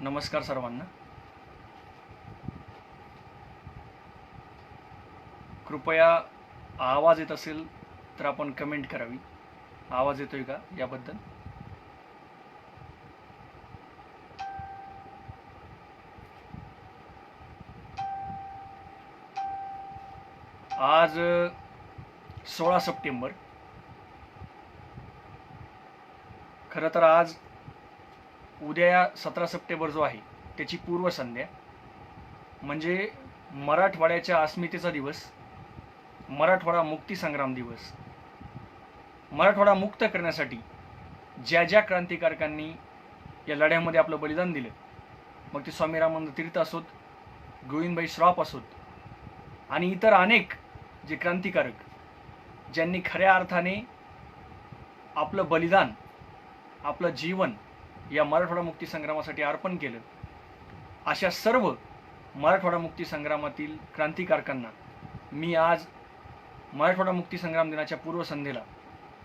नमस्कार सर्वांना. कृपया आवाज येत असेल तर आपण कमेंट करावी. आवाज येतोय का याबद्दल. आज 16 सप्टेंबर. खरं तर आज उद्या 17 सप्टेंबर जो आहे त्याची पूर्वसंध्या, म्हणजे मराठवाड्याच्या अस्मितेचा दिवस, मराठवाडा मुक्तीसंग्राम दिवस. मराठवाडा मुक्त करण्यासाठी ज्या ज्या क्रांतिकारकांनी या लढ्यामध्ये आपलं बलिदान दिलं, मग ते स्वामी रामानंद तीर्थ असोत, गोविंदभाई श्रॉफ असोत आणि इतर अनेक जे क्रांतिकारक ज्यांनी खऱ्या अर्थाने आपलं बलिदान, आपलं जीवन या मराठवाडा मुक्ती संग्रामासाठी अर्पण केलं, अशा सर्व मराठवाडा मुक्ती संग्रामातील क्रांतिकारकांना मी आज मराठवाडा मुक्ती संग्राम दिनाच्या पूर्वसंध्येला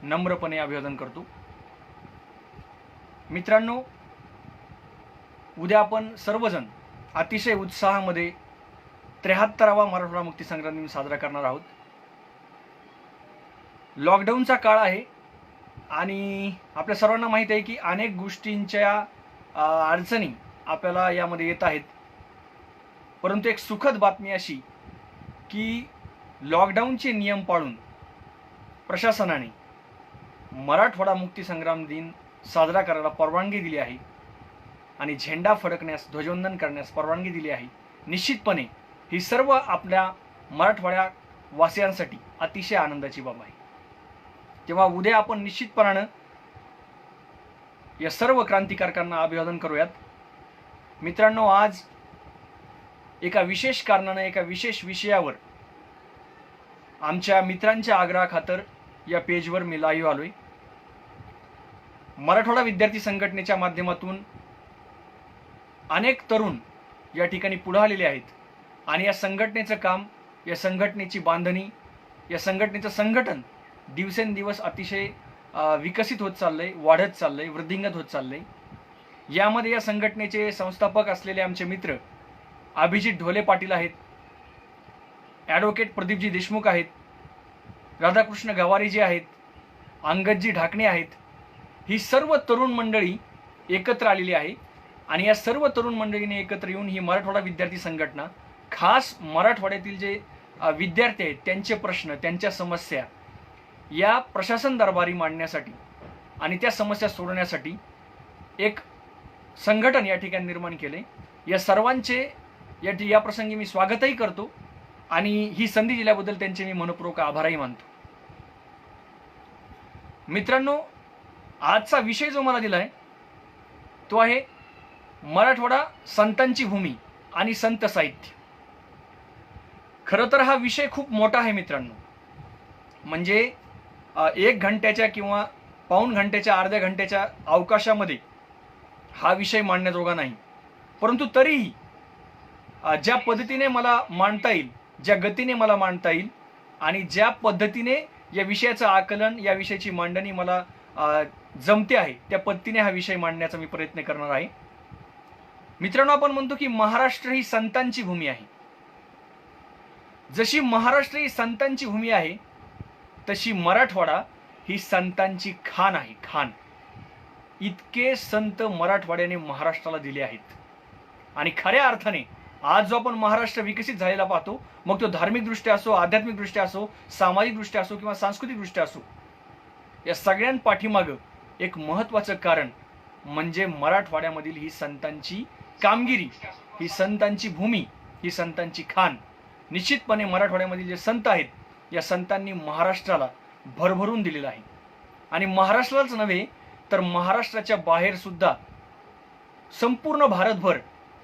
नम्रपणे अभिवादन करतो. मित्रांनो, उद्या आपण सर्वजण अतिशय उत्साहामध्ये 73वा मराठवाडा मुक्ती संग्राम दिन साजरा करणार आहोत. लॉकडाऊनचा काळ आहे आणि आपल्या सर्वांना माहीत आहे की अनेक गोष्टींच्या अडचणी आपल्याला यामध्ये येत आहेत. परंतु एक सुखद बातमी अशी की लॉकडाऊनचे नियम पाळून प्रशासनाने मराठवाडा मुक्ती संग्राम दिन साजरा करायला परवानगी दिली आहे आणि झेंडा फडकण्यास, ध्वजवंदन करण्यास परवानगी दिली आहे. निश्चितपणे ही सर्व आपल्या मराठवाड्या वासियांसाठी अतिशय आनंदाची बाब आहे. तेव्हा उद्या आपण निश्चितपणानं या सर्व क्रांतिकारकांना अभिवादन करूयात. मित्रांनो, आज एका विशेष कारणानं, एका विशेष विषयावर आमच्या मित्रांच्या आग्रहाखातर या पेजवर मी लाईव्ह आलोय. मराठवाडा विद्यार्थी संघटनेच्या माध्यमातून अनेक तरुण या ठिकाणी पुढे आलेले आहेत आणि या संघटनेचं काम, या संघटनेची बांधणी, या संघटनेचं संघटन दिवसेंदिवस अतिशय विकसित होत चाललंय, वाढत चाललंय, वृद्धिंगत होत चाललंय. यामध्ये या संघटनेचे संस्थापक असलेले आमचे मित्र अभिजित ढोले पाटील आहेत, ॲडव्होकेट प्रदीपजी देशमुख आहेत, राधाकृष्ण गवारीजी आहेत, अंगदजी ढाकणे आहेत. ही सर्व तरुण मंडळी एकत्र आलेली आहे आणि या सर्व तरुण मंडळीने एकत्र येऊन ही मराठवाडा विद्यार्थी संघटना खास मराठवाड्यातील जे विद्यार्थी आहेत त्यांचे प्रश्न, त्यांच्या समस्या या प्रशासन दरबारी मांडण्यासाठी आणि त्या समस्या सोडवण्यासाठी एक संघटन या ठिकाणी निर्माण केले. या सर्वांचे या प्रसंगी मी स्वागतही करतो आणि ही संधी दिल्याबद्दल त्यांचे मी मनपूर्वक आभारही मानतो. मित्रांनो, आजचा विषय जो मला दिलाय तो आहे मराठवाडा संतांची भूमी आणि संत साहित्य. खरं तर हा विषय खूप मोठा आहे मित्रांनो. म्हणजे 1 घंट्याच्या किंवा पाऊण घंट्याच्या, अर्ध्या घंट्याच्या अवकाशामध्ये हा विषय मांडण्याजोगा नाही. परंतु तरीही ज्या पद्धतीने मला मांडता येईल, ज्या गतीने मला मांडता येईल आणि ज्या पद्धतीने या विषयाचं आकलन, या विषयाची मांडणी मला जमते आहे, त्या पद्धतीने हा विषय मांडण्याचा मी प्रयत्न करणार आहे. मित्रांनो, आपण म्हणतो की महाराष्ट्र ही संतांची भूमी आहे. जशी महाराष्ट्र ही संतांची भूमी आहे तशी मराठवाडा ही संतांची खाण आहे. खाण. इतके संत मराठवाड्याने महाराष्ट्राला दिले आहेत आणि खऱ्या अर्थाने आज जो आपण महाराष्ट्र विकसित झालेला पाहतो, मग तो धार्मिक दृष्ट्या असो, आध्यात्मिक दृष्ट्या असो, सामाजिक दृष्ट्या असो किंवा सांस्कृतिक दृष्ट्या असो, या सगळ्यांपाठीमागं एक महत्त्वाचं कारण म्हणजे मराठवाड्यामधील ही संतांची कामगिरी, ही संतांची भूमी, ही संतांची खाण. निश्चितपणे मराठवाड्यामधील जे संत आहेत, या संतांनी महाराष्ट्राला भरभरून दिलेलं आहे आणि महाराष्ट्रालाच नव्हे तर महाराष्ट्राच्या बाहेर सुद्धा संपूर्ण भारतभर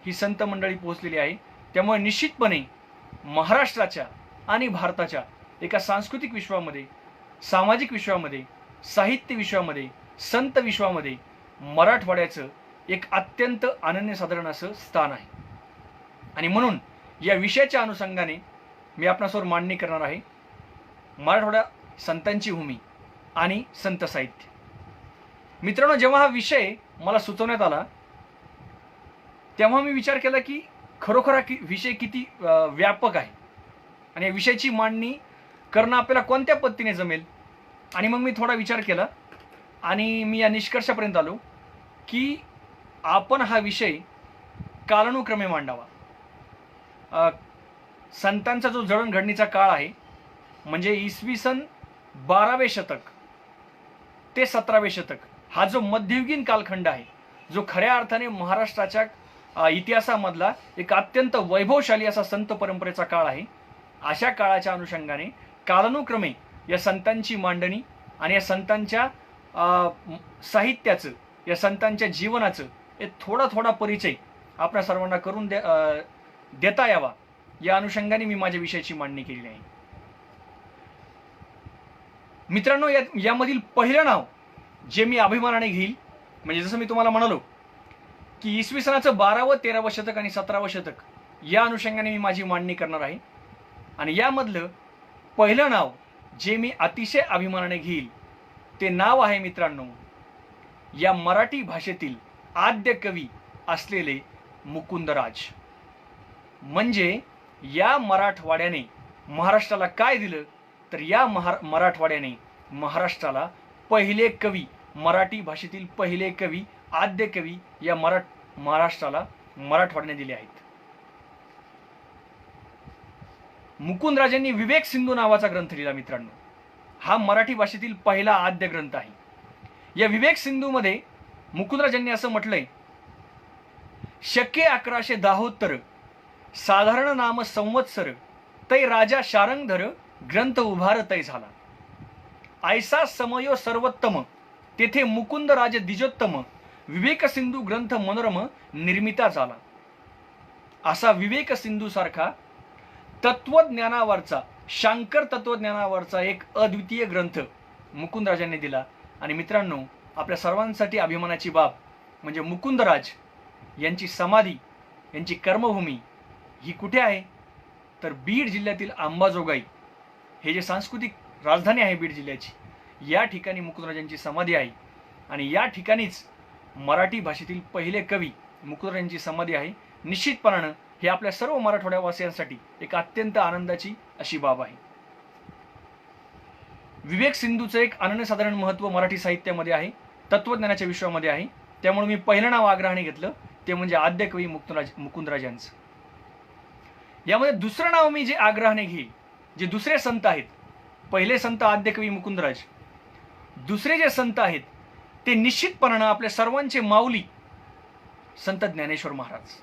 ही संत मंडळी पोहोचलेली आहे. त्यामुळे निश्चितपणे महाराष्ट्राच्या आणि भारताच्या एका सांस्कृतिक विश्वामध्ये, सामाजिक विश्वामध्ये, साहित्य विश्वामध्ये, संत विश्वामध्ये मराठवाड्याचं एक अत्यंत अनन्यसाधारण असं स्थान आहे. आणि म्हणून या विषयाच्या अनुषंगाने मी आपणासमोर मांडणी करणार आहे मराठवाडा संतांची भूमी आणि संत साहित्य. मित्रांनो, जेव्हा हा विषय मला सुचवण्यात आला तेव्हा मी विचार केला की खरोखर हा विषय किती व्यापक आहे आणि या विषयाची मांडणी करणं आपल्याला कोणत्या पद्धतीने जमेल. आणि मग मी थोडा विचार केला आणि मी या निष्कर्षापर्यंत आलो की आपण हा विषय कालानुक्रमे मांडावा. संतांचा जो जडणघडणीचा काळ आहे म्हणजे इसवी सन 12वे शतक ते 17वे शतक हा जो मध्ययुगीन कालखंड आहे, जो खऱ्या अर्थाने महाराष्ट्राच्या इतिहासामधला एक अत्यंत वैभवशाली असा संत परंपरेचा काळ आहे. अशा काळाच्या अनुषंगाने कालानुक्रमे या संतांची मांडणी आणि या संतांच्या साहित्याचं, या संतांच्या जीवनाचं एक थोडा थोडा परिचय आपल्या सर्वांना करून देता यावा या अनुषंगाने मी माझ्या विषयाची मांडणी केलेली आहे. मित्रांनो, यामधील पहिलं नाव जे मी अभिमानाने घेईल, म्हणजे जसं मी तुम्हाला म्हणालो की इसवी सनाचं 12व 13व शतक आणि 17व शतक या अनुषंगाने मी माझी मांडणी करणार आहे. आणि यामधलं पहिलं नाव जे मी अतिशय अभिमानाने घेईल ते नाव आहे मित्रांनो, या मराठी भाषेतील आद्य कवी असलेले मुकुंदराज. म्हणजे या मराठवाड्याने महाराष्ट्राला काय दिलं, तर या मराठवाड्याने महाराष्ट्राला पहिले कवी, मराठी भाषेतील पहिले कवी, आद्य कवी या महाराष्ट्राला मराठवाड्याने दिले आहेत. मुकुंदराजांनी विवेक सिंधू नावाचा ग्रंथ लिहिला मित्रांनो. हा मराठी भाषेतील पहिला आद्य ग्रंथ आहे. या विवेक सिंधूमध्ये मुकुंदराजांनी असं म्हटलंय, शके 1172 साधारण नाम संवत्सर तै राजा शारंगधर ग्रंथ उभार तै झाला. ऐसा समयो सर्वोत्तम तेथे मुकुंदराज द्विजोत्तम विवेक सिंधू ग्रंथ मनोरम निर्मिता झाला. असा विवेक सिंधू सारखा तत्वज्ञानावरचा, शांकर तत्वज्ञानावरचा एक अद्वितीय ग्रंथ मुकुंदराजांनी दिला. आणि मित्रांनो, आपल्या सर्वांसाठी अभिमानाची बाब म्हणजे मुकुंदराज यांची समाधी, यांची कर्मभूमी ही कुठे आहे, तर बीड जिल्ह्यातील अंबाजोगाई, हे जे सांस्कृतिक राजधानी आहे बीड जिल्ह्याची, या ठिकाणी मुकुंदराजांची समाधी आहे. आणि या ठिकाणीच मराठी भाषेतील पहिले कवी मुकुंदराजांची समाधी आहे. निश्चितपणानं हे आपल्या सर्व मराठवाड्यावासियांसाठी एक अत्यंत आनंदाची अशी बाब आहे. विवेक सिंधूचं एक अनन्यसाधारण महत्त्व मराठी साहित्यामध्ये आहे, तत्वज्ञानाच्या विश्वामध्ये आहे. त्यामुळे मी पहिलं नाव आग्रहाने घेतलं ते म्हणजे आद्य कवी मुकुंदराज यांचं. यामध्ये दुसरं नाव मी जे आग्रहाने घेईल, जे दुसरे संत आहेत, पहिले संत आद्य कवी मुकुंदराज, दुसरे जे संत आहेत ते निश्चितपणानं आपल्या सर्वांचे माऊली संत ज्ञानेश्वर महाराज.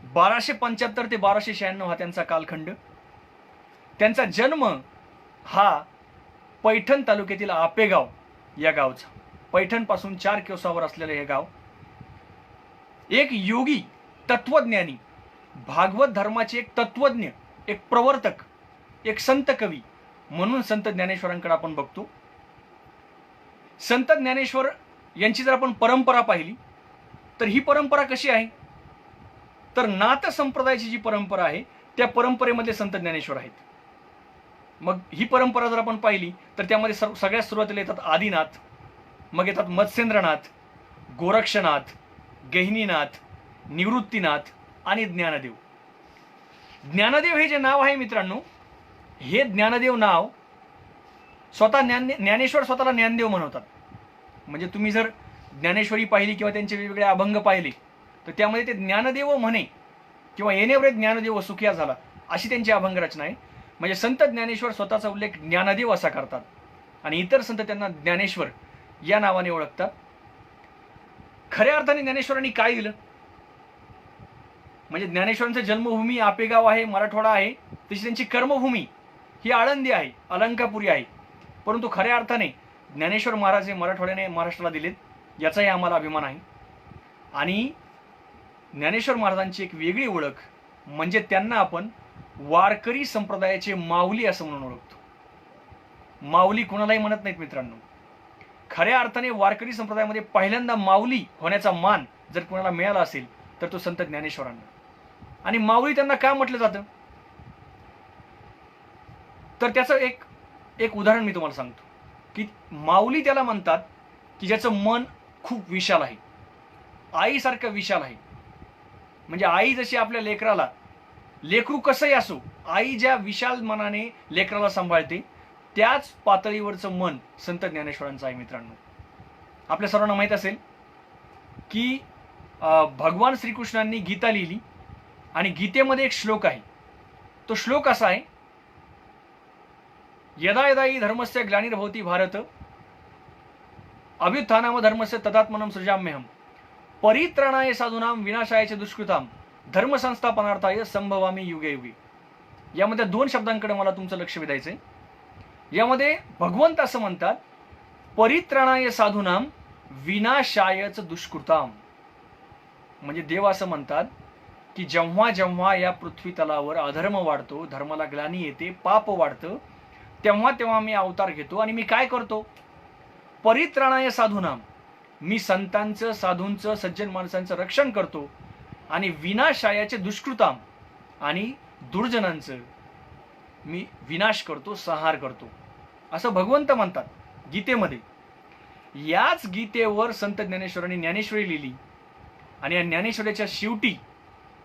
1275 ते 1296 हा त्यांचा कालखंड. त्यांचा जन्म हा पैठण तालुक्यातील आपेगाव या गावचा, पैठण पासून 4 कोसावर असलेलं हे गाव. एक योगी, तत्वज्ञानी, भागवत धर्माचे एक तत्वज्ञ, एक प्रवर्तक, एक संत कवी म्हणून संत ज्ञानेश्वरांकडे आपण बघतो. संत ज्ञानेश्वर यांची जर आपण परंपरा पाहिली तर ही परंपरा कशी आहे, तर नाथ संप्रदायाची जी परंपरा आहे त्या परंपरेमध्ये संत ज्ञानेश्वर आहेत. मग ही परंपरा जर आपण पाहिली तर त्यामध्ये सगळ्यात सुरुवातीला येतात आदिनाथ, मग येतात मत्स्येंद्रनाथ, गोरक्षनाथ, गहिनीनाथ, निवृत्तीनाथ आणि ज्ञानदेव. ज्ञानदेव हे जे नाव आहे मित्रांनो, हे ज्ञानदेव नाव स्वतः ज्ञानेश्वर स्वतःला ज्ञानदेव म्हणवतात. म्हणजे तुम्ही जर ज्ञानेश्वरी पाहिली किंवा त्यांचे वेगवेगळे अभंग पाहिले तर त्यामध्ये ते ज्ञानदेव म्हणे किंवा येणेवरे ज्ञानदेव सुखिया झाला अशी त्यांची अभंग रचना आहे. म्हणजे संत ज्ञानेश्वर स्वतःचा उल्लेख ज्ञानदेव असा करतात आणि इतर संत त्यांना ज्ञानेश्वर या नावाने ओळखतात. खऱ्या अर्थाने ज्ञानेश्वरांनी काय दिलं, म्हणजे ज्ञानेश्वरांचं जन्मभूमी आपेगाव आहे, मराठवाडा आहे, तशी त्यांची कर्मभूमी ही आळंदी आहे, अलंकापुरी आहे. परंतु खऱ्या अर्थाने ज्ञानेश्वर महाराज हे मराठवाड्याने महाराष्ट्राला दिलेत, याचाही आम्हाला अभिमान आहे. आणि ज्ञानेश्वर महाराजांची एक वेगळी ओळख म्हणजे त्यांना आपण वारकरी संप्रदायाचे माऊली असं म्हणून ओळखतो. माऊली कोणालाही म्हणत नाहीत मित्रांनो. खऱ्या अर्थाने वारकरी संप्रदायामध्ये पहिल्यांदा माऊली होण्याचा मान जर कोणाला मिळाला असेल तर तो संत ज्ञानेश्वरांना. आणि माऊली त्यांना का म्हटलं जातं, तर त्याचं एक उदाहरण मी तुम्हाला सांगतो की माऊली त्याला म्हणतात की ज्याचं मन खूप विशाल आहे, आईसारखं विशाल आहे. म्हणजे आई जशी आपल्या लेकराला, लेकरू कसंही असो, आई ज्या विशाल मनाने लेकराला सांभाळते त्याच पातळीवरचं मन संत ज्ञानेश्वरांचं आहे मित्रांनो. आपल्या सर्वांना माहीत असेल की भगवान श्रीकृष्णांनी गीता लिहिली आणि गीतेमध्ये एक श्लोक आहे. तो श्लोक असा आहे, यदा यदा हि धर्मस्य ग्लानिर्भवति भारत अभ्युत्थानाम धर्मस्य तदात्मनं सृजाम्यहम् परित्राणाय साधूनां विनाशाय च दुष्कृतां धर्म संस्थापनार्थाय संभवामी युगे युगे. यामध्ये दोन शब्दांकडे मला तुमचं लक्ष वेधायचंय. यामध्ये भगवंत असं म्हणतात, परित्राणाय साधूनां विनाशायच दुष्कृताम. म्हणजे देव असं म्हणतात की जेव्हा जेव्हा या पृथ्वी तलावर अधर्म वाढतो, धर्माला ग्लानी येते, पाप वाढतं, तेव्हा तेव्हा मी अवतार घेतो आणि मी काय करतो, परित्राणाय साधूनाम, मी संतांचं, साधूंचं, सज्जन माणसांचं रक्षण करतो आणि विनाशायाचे दुष्कृताम, आणि दुर्जनांचं मी विनाश करतो, संहार करतो, असं भगवंत म्हणतात गीतेमध्ये. याच गीतेवर संत ज्ञानेश्वरांनी ज्ञानेश्वरी लिहिली आणि या ज्ञानेश्वरीच्या शेवटी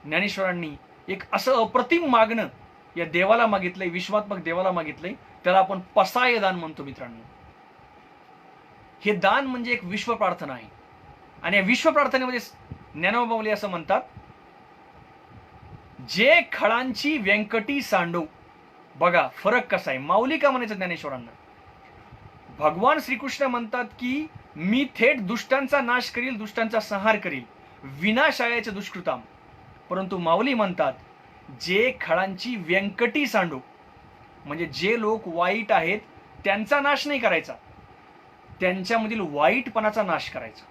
ज्ञानेश्वरांनी एक असं अप्रतिम मागणं या देवाला मागितलंय, विश्वात्मक देवाला मागितलंय. त्याला आपण पसाय दान म्हणतो मित्रांनो. हे दान म्हणजे एक विश्व प्रार्थना आहे आणि या विश्व प्रार्थनेमध्ये ज्ञानोबा माऊली असं म्हणतात, जे खळांची व्यंकटी सांडो. बघा फरक कसा आहे. माऊली का म्हणायचं ज्ञानेश्वरांना? भगवान श्रीकृष्ण म्हणतात की मी थेट दुष्टांचा नाश करील, दुष्टांचा संहार करील, विनाशायाचे दुष्कृताम. परंतु माऊली म्हणतात, जे खळांची व्यंकटी सांडो, म्हणजे जे लोक वाईट आहेत त्यांचा नाश नाही करायचा, त्यांच्यामधील वाईटपणाचा नाश करायचा.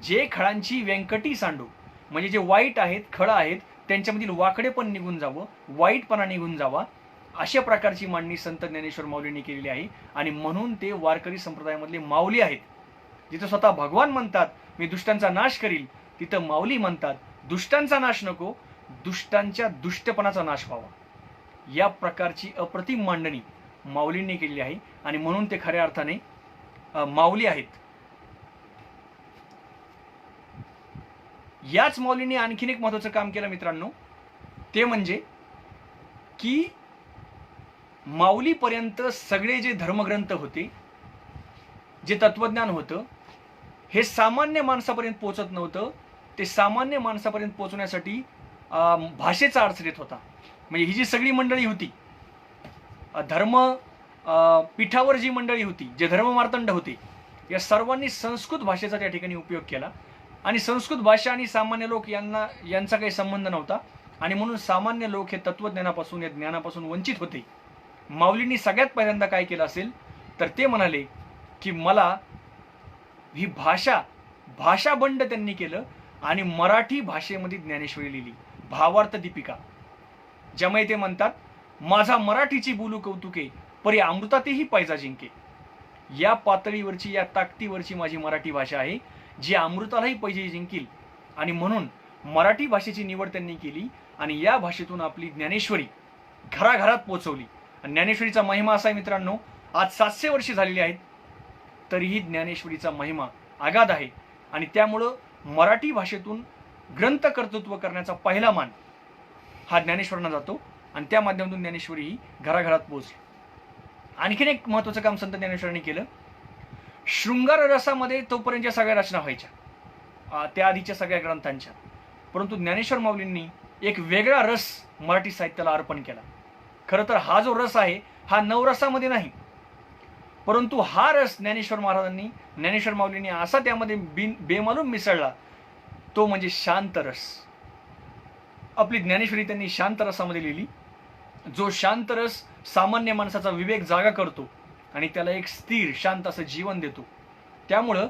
जे खळांची व्यंकटी सांडो, म्हणजे जे वाईट आहेत, खळ आहेत, त्यांच्यामधील वाकडेपण निघून जावं, वाईटपणा निघून जावा, अशा प्रकारची मांडणी संत ज्ञानेश्वर माऊलींनी केलेली आहे. आणि म्हणून ते वारकरी संप्रदायामधले माऊली आहेत. जिथं स्वतः भगवान म्हणतात मी दुष्टांचा नाश करील, तिथं माऊली म्हणतात दुष्टांचा नाश नको, दुष्टांच्या दुष्टपणाचा नाश व्हावा. या प्रकारची अप्रतिम मांडणी माऊलींनी केलेली आहे आणि म्हणून ते खऱ्या अर्थाने माऊली आहेत. याच माऊलींनी आणखीन एक महत्त्वाचं काम केलं मित्रांनो, ते म्हणजे की माऊलीपर्यंत सगळे जे धर्मग्रंथ होते, जे तत्वज्ञान होतं, हे सामान्य माणसापर्यंत पोहोचत नव्हतं. ते सामान्य माणसापर्यंत पोहोचण्यासाठी भाषेचा अडचण येत होता. म्हणजे ही जी सगळी मंडळी होती, धर्म पीठावर जी मंडळी होती, जे धर्ममार्तंड होते, या सर्वांनी संस्कृत भाषेचा त्या ठिकाणी उपयोग केला आणि संस्कृत भाषा आणि सामान्य लोक यांचा काही संबंध नव्हता आणि म्हणून सामान्य लोक हे तत्वज्ञानापासून, या ज्ञानापासून वंचित होते. माऊलींनी सगळ्यात पहिल्यांदा काय केलं असेल तर ते म्हणाले की मला ही भाषाबंड त्यांनी केलं आणि मराठी भाषेमध्ये ज्ञानेश्वरी लिहिली, भावार्थ दीपिका. ज्यामुळे ते म्हणतात, माझा मराठीची बोलू कौतुके परी अमृतातेही पैजा जिंके. या पातळीवरची, या ताकदीवरची माझी मराठी भाषा आहे जी अमृतालाही पैजे जिंकील. आणि म्हणून मराठी भाषेची निवड त्यांनी केली आणि या भाषेतून आपली ज्ञानेश्वरी घराघरात पोहोचवली. आणि ज्ञानेश्वरीचा महिमा असा आहे मित्रांनो, आज 700 वर्षे झालेली आहेत तरीही ज्ञानेश्वरीचा महिमा अगाध आहे. आणि त्यामुळं मराठी भाषेतून ग्रंथकर्तृत्व करण्याचा पहिला मान हा ज्ञानेश्वरांना जातो आणि त्या माध्यमातून ज्ञानेश्वरी ही घराघरात पोहोचली. आणखीन एक महत्त्वाचं काम संत ज्ञानेश्वरांनी केलं. शृंगार रसामध्ये तोपर्यंतच्या सगळ्या रचना व्हायच्या, त्या आधीच्या सगळ्या ग्रंथांच्या. परंतु ज्ञानेश्वर माऊलींनी एक वेगळा रस मराठी साहित्याला अर्पण केला. खरं तर हा जो रस आहे हा नवरसामध्ये नाही, परंतु हा रस ज्ञानेश्वर माऊलींनी असा त्यामध्ये बेमालूम मिसळला, तो म्हणजे शांत रस. आपली ज्ञानेश्वरी त्यांनी शांत रसामध्ये लिहिली, जो शांत रस सामान्य माणसाचा विवेक जागा करतो आणि त्याला एक स्थिर शांत असं जीवन देतो. त्यामुळं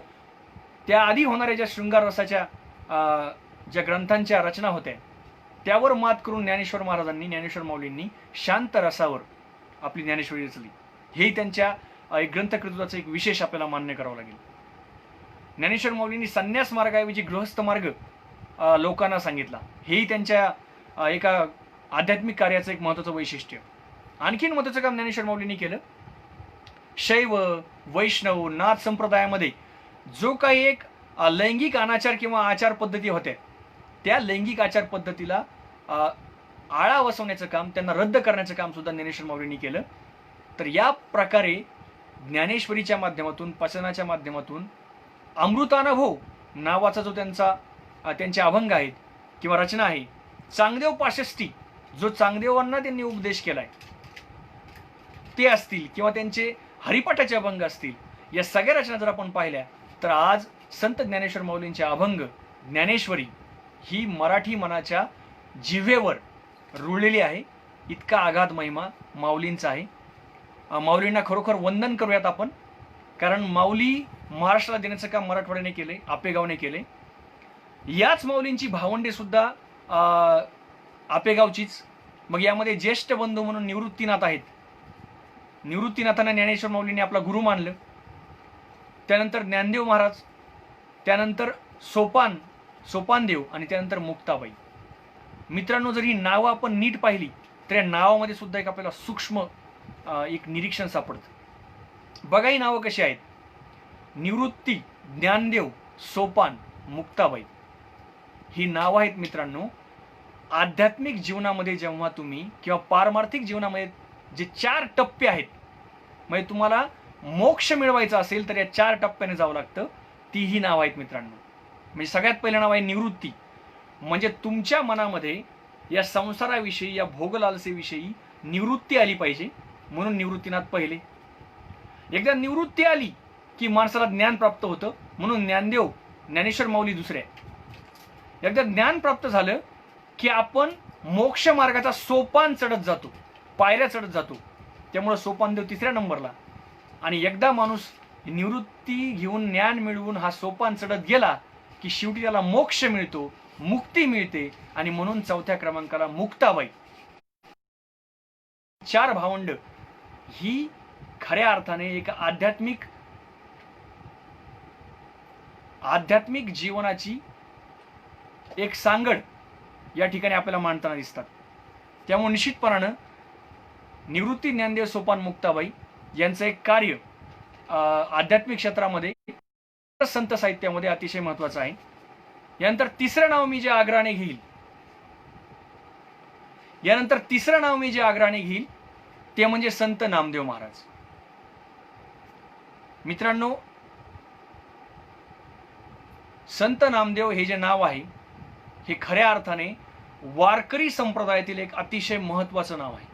त्या आधी होणाऱ्या ज्या शृंगार रसाच्या ज्या ग्रंथांच्या रचना होत्या त्यावर मात करून ज्ञानेश्वर माऊलींनी शांत रसावर आपली ज्ञानेश्वरी रचली. हेही त्यांच्या एक ग्रंथकृतीचं एक विशेष आपल्याला मान्य करावं लागेल. ज्ञानेश्वर माऊलींनी संन्यास मार्गाऐवजी गृहस्थ मार्ग लोकांना सांगितला. हेही त्यांच्या एका आध्यात्मिक कार्याचं एक महत्त्वाचं वैशिष्ट्य. आणखीन महत्त्वाचं काम ज्ञानेश्वर माऊलींनी केलं. शैव, वैष्णव, नाथ संप्रदायामध्ये जो काही एक लैंगिक अनाचार किंवा आचार पद्धती होत्या त्या लैंगिक आचार पद्धतीला आळा बसवण्याचं काम, त्यांना रद्द करण्याचं काम सुद्धा ज्ञानेश्वर माऊलींनी केलं. तर या प्रकारे ज्ञानेश्वरीच्या माध्यमातून, पचनाच्या माध्यमातून अमृतानुभव नावाचा जो त्यांचे अभंग आहेत किंवा रचना आहे, चांगदेव पाशष्टी जो चांगदेवांना त्यांनी उपदेश केलाय ते असतील किंवा त्यांचे हरिपाठाचे अभंग असतील, या सगळ्या रचना जर आपण पाहिल्या तर आज संत ज्ञानेश्वर माऊलींचे अभंग ज्ञानेश्वरी ही मराठी मनाच्या जिव्हेवर रुळलेली आहे. इतका आगाध महिमा माऊलींचा आहे. माऊलींना खरोखर वंदन करूयात आपण, कारण माऊली महाराष्ट्राला देण्याचं काम मराठवाड्याने केले, आपेगावने केले. याच माऊलींची भावंडे सुद्धा आपेगावचीच. मग यामध्ये ज्येष्ठ बंधू म्हणून निवृत्तीनाथ आहेत. निवृत्तीनाथांना ज्ञानेश्वर माऊलींनी आपला गुरु मानलं. त्यानंतर ज्ञानदेव महाराज, त्यानंतर सोपानदेव आणि त्यानंतर मुक्ताबाई. मित्रांनो, जर ही नावं आपण नीट पाहिली तर या नावामध्ये सुद्धा एक आपल्याला सूक्ष्म एक निरीक्षण सापडतं. बघा ही नावं कशी आहेत. निवृत्ती, ज्ञानदेव, सोपान, मुक्ताबाई ही नावं आहेत मित्रांनो. आध्यात्मिक जीवनामध्ये जेव्हा तुम्ही किंवा पारमार्थिक जीवनामध्ये जे 4 टप्पे आहेत, म्हणजे तुम्हाला मोक्ष मिळवायचा असेल तर या 4 टप्प्याने जावं लागतं. ती ही नावं आहेत मित्रांनो. म्हणजे सगळ्यात पहिलं नाव आहे निवृत्ती. म्हणजे तुमच्या मनामध्ये या संसाराविषयी, या भोगलालसेविषयी निवृत्ती आली पाहिजे, म्हणून निवृत्तीनाथ पहिले. एकदा निवृत्ती आली की माणसाला ज्ञान प्राप्त होतं, म्हणून ज्ञानेश्वर माऊली दुसरे. एकदा ज्ञान प्राप्त झालं की आपण मोक्ष मार्गाचा सोपान चढत जातो, पायऱ्या चढत जातो, त्यामुळे सोपानदेव 3ऱ्या नंबरला. आणि एकदा माणूस निवृत्ती घेऊन, ज्ञान मिळवून हा सोपान चढत गेला की शेवटी त्याला मोक्ष मिळतो, मुक्ती मिळते, आणि म्हणून 4थ्या क्रमांकाला मुक्ताबाई. 4 भावंड ही खऱ्या अर्थाने एक आध्यात्मिक जीवनाची एक सांगड या ठिकाणी आपल्याला मांडताना दिसतात. त्यामुळे निश्चितपणानं निवृत्ती, ज्ञानदेव, सोपान, मुक्ताबाई यांचं एक कार्य आध्यात्मिक क्षेत्रामध्ये, संत साहित्यामध्ये अतिशय महत्वाचं आहे. यानंतर तिसरं नाव मी जे आग्रहाने घेईल ते म्हणजे संत नामदेव महाराज. मित्रांनो, संत नामदेव हे जे नाव आहे हे खऱ्या अर्थाने वारकरी संप्रदायातील एक अतिशय महत्वाचं नाव आहे.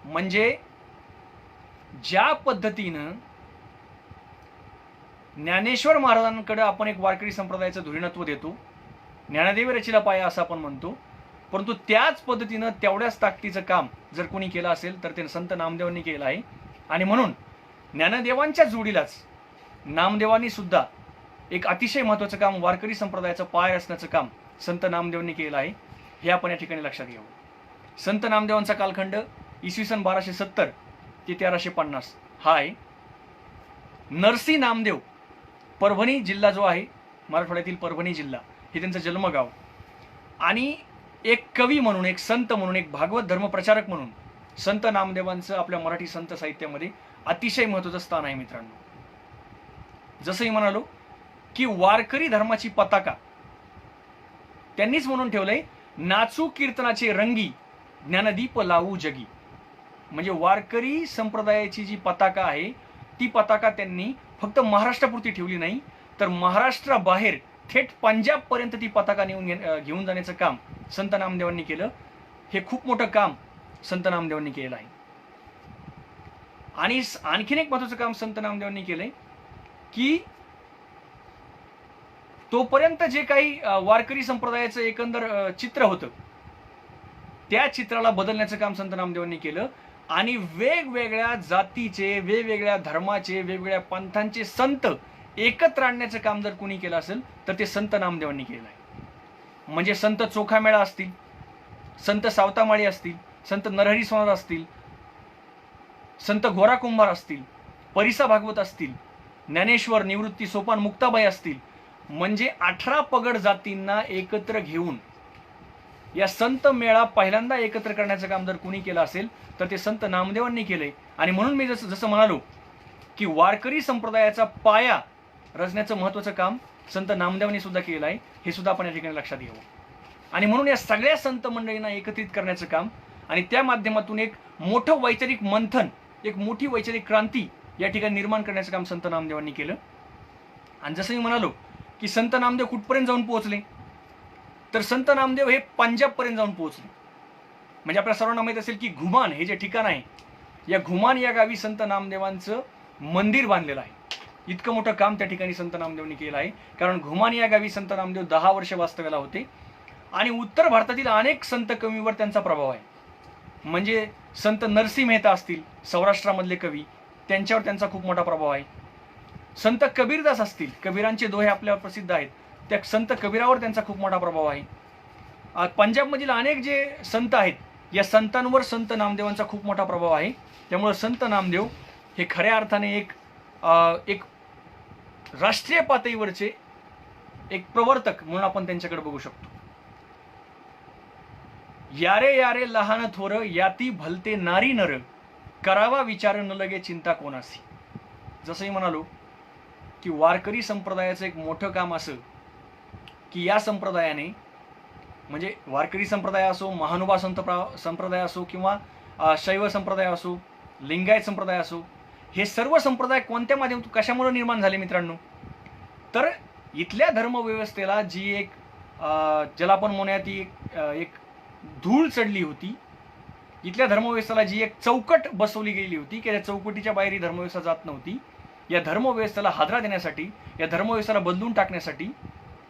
म्हणजे ज्या पद्धतीनं ज्ञानेश्वर महाराजांकडे आपण एक वारकरी संप्रदायाचं धुरीणत्व देतो, ज्ञानदेवी रचिला पाया असं आपण म्हणतो, परंतु त्याच पद्धतीनं तेवढ्याच ताकदीचं काम जर कोणी केलं असेल तर ते संत नामदेवांनी केलं आहे. आणि म्हणून ज्ञानदेवांच्या जोडीलाच नामदेवांनी सुद्धा एक अतिशय महत्वाचं काम, वारकरी संप्रदायाचं पाय असण्याचं काम संत नामदेवांनी केलं आहे. हे आपण या ठिकाणी लक्षात घ्यावं. संत नामदेवांचा कालखंड इसवी सन 1270 ते 1350 हा आहे. नरसी नामदेव, परभणी जिल्हा जो आहे, मराठवाड्यातील परभणी जिल्हा हे त्यांचं जन्मगाव. आणि एक कवी म्हणून, एक संत म्हणून, एक भागवत धर्मप्रचारक म्हणून संत नामदेवांचं आपल्या मराठी संत साहित्यामध्ये अतिशय महत्त्वाचं स्थान आहे. मित्रांनो, जसंही म्हणालो की वारकरी धर्माची पताका त्यांनीच म्हणून ठेवलंय, नाचू कीर्तनाचे रंगी, ज्ञानदीप लावू जगी. म्हणजे वारकरी संप्रदायाची जी पताका आहे ती पताका त्यांनी फक्त महाराष्ट्रापुरती ठेवली नाही, तर महाराष्ट्राबाहेर थेट पंजाब पर्यंत ती पताका घेऊन जाण्याचं काम संत नामदेवांनी केलं. हे खूप मोठं काम संत नामदेवांनी केलं आहे. आणि आणखीन एक महत्त्वाचं काम संत नामदेवांनी केलंय की तोपर्यंत जे काही वारकरी संप्रदायाचं एकंदर चित्र होतं त्या चित्राला बदलण्याचं काम संत नामदेवांनी केलं. आणि वेगवेगळ्या जातीचे, वेगवेगळ्या धर्माचे, वेगवेगळ्या पंथांचे संत एकत्र आणण्याचं काम जर कोणी केलं असेल तर ते संत नामदेवांनी केलं आहे. म्हणजे संत चोखामेळा असतील, संत सावतामाळी असतील, संत नरहरी सोनार असतील, संत घोरा कुंभार असतील, परिसा भागवत असतील, ज्ञानेश्वर, निवृत्ती, सोपान, मुक्ताबाई असतील, म्हणजे 18 पगड जातींना एकत्र घेऊन या संत मेळा पहिल्यांदा एकत्र करण्याचं काम जर कोणी केलं असेल तर ते संत नामदेवांनी केलंय. आणि म्हणून मी जसं म्हणालो की वारकरी संप्रदायाचा पाया रचण्याचं महत्वाचं काम संत नामदेवांनी सुद्धा केलेलं आहे, हे सुद्धा आपण या ठिकाणी लक्षात घ्यावं. आणि म्हणून या सगळ्या संत मंडळींना एकत्रित करण्याचं काम आणि त्या माध्यमातून एक मोठं वैचारिक मंथन, एक मोठी वैचारिक क्रांती या ठिकाणी निर्माण करण्याचं काम संत नामदेवांनी केलं. आणि जसं मी म्हणालो की संत नामदेव कुठपर्यंत जाऊन पोहोचले, तर संत नामदेव हे पंजाबपर्यंत जाऊन पोहोचले. म्हणजे आपल्या सर्वांना माहीत असेल की घुमान हे जे ठिकाण आहे, या घुमान या गावी संत नामदेवांचं मंदिर बांधलेलं आहे. इतकं मोठं काम त्या ठिकाणी संत नामदेवांनी केलं आहे. कारण घुमान या गावी संत नामदेव 10 वर्ष वास्तव्याला होते आणि उत्तर भारतातील अनेक संत कवीवर त्यांचा प्रभाव आहे. म्हणजे संत नरसिंह मेहता असतील, सौराष्ट्रामधले कवी, त्यांच्यावर त्यांचा खूप मोठा प्रभाव आहे. संत कबीरदास असतील, कबीरांचे दोहे आपल्यावर प्रसिद्ध आहेत, त्या संत कबीरावर त्यांचा खूप मोठा प्रभाव आहे. पंजाबमधील अनेक जे संत आहेत, या संतांवर संत नामदेवांचा खूप मोठा प्रभाव आहे. त्यामुळे संत नामदेव हे खऱ्या अर्थाने एक राष्ट्रीय पातळीवरचे एक प्रवर्तक म्हणून आपण त्यांच्याकडे बघू शकतो. यारे यारे लहान थोर याती भलते नारी नर, करावा विचार न लगे चिंता कोणासी. जसंही म्हणालो की वारकरी संप्रदायाचं एक मोठं काम असं की या संप्रदायाने, म्हणजे वारकरी संप्रदाय असो, महानुभाव संप्रदाय असो किंवा शैव संप्रदाय असो, लिंगायत संप्रदाय असो, हे सर्व संप्रदाय कोणत्या माध्यमातून कशामुळे निर्माण झाले मित्रांनो, तर इथल्या धर्मव्यवस्थेला जी एक ज्याला आपण म्हणूया ती एक धूळ चढली होती, इथल्या धर्मव्यवस्थेला जी एक चौकट बसवली गेली होती की त्या चौकटीच्या बाहेर ही धर्मव्यवस्था जात नव्हती, या धर्मव्यवस्थेला हादरा देण्यासाठी, या धर्मव्यवस्थेला बदलून टाकण्यासाठी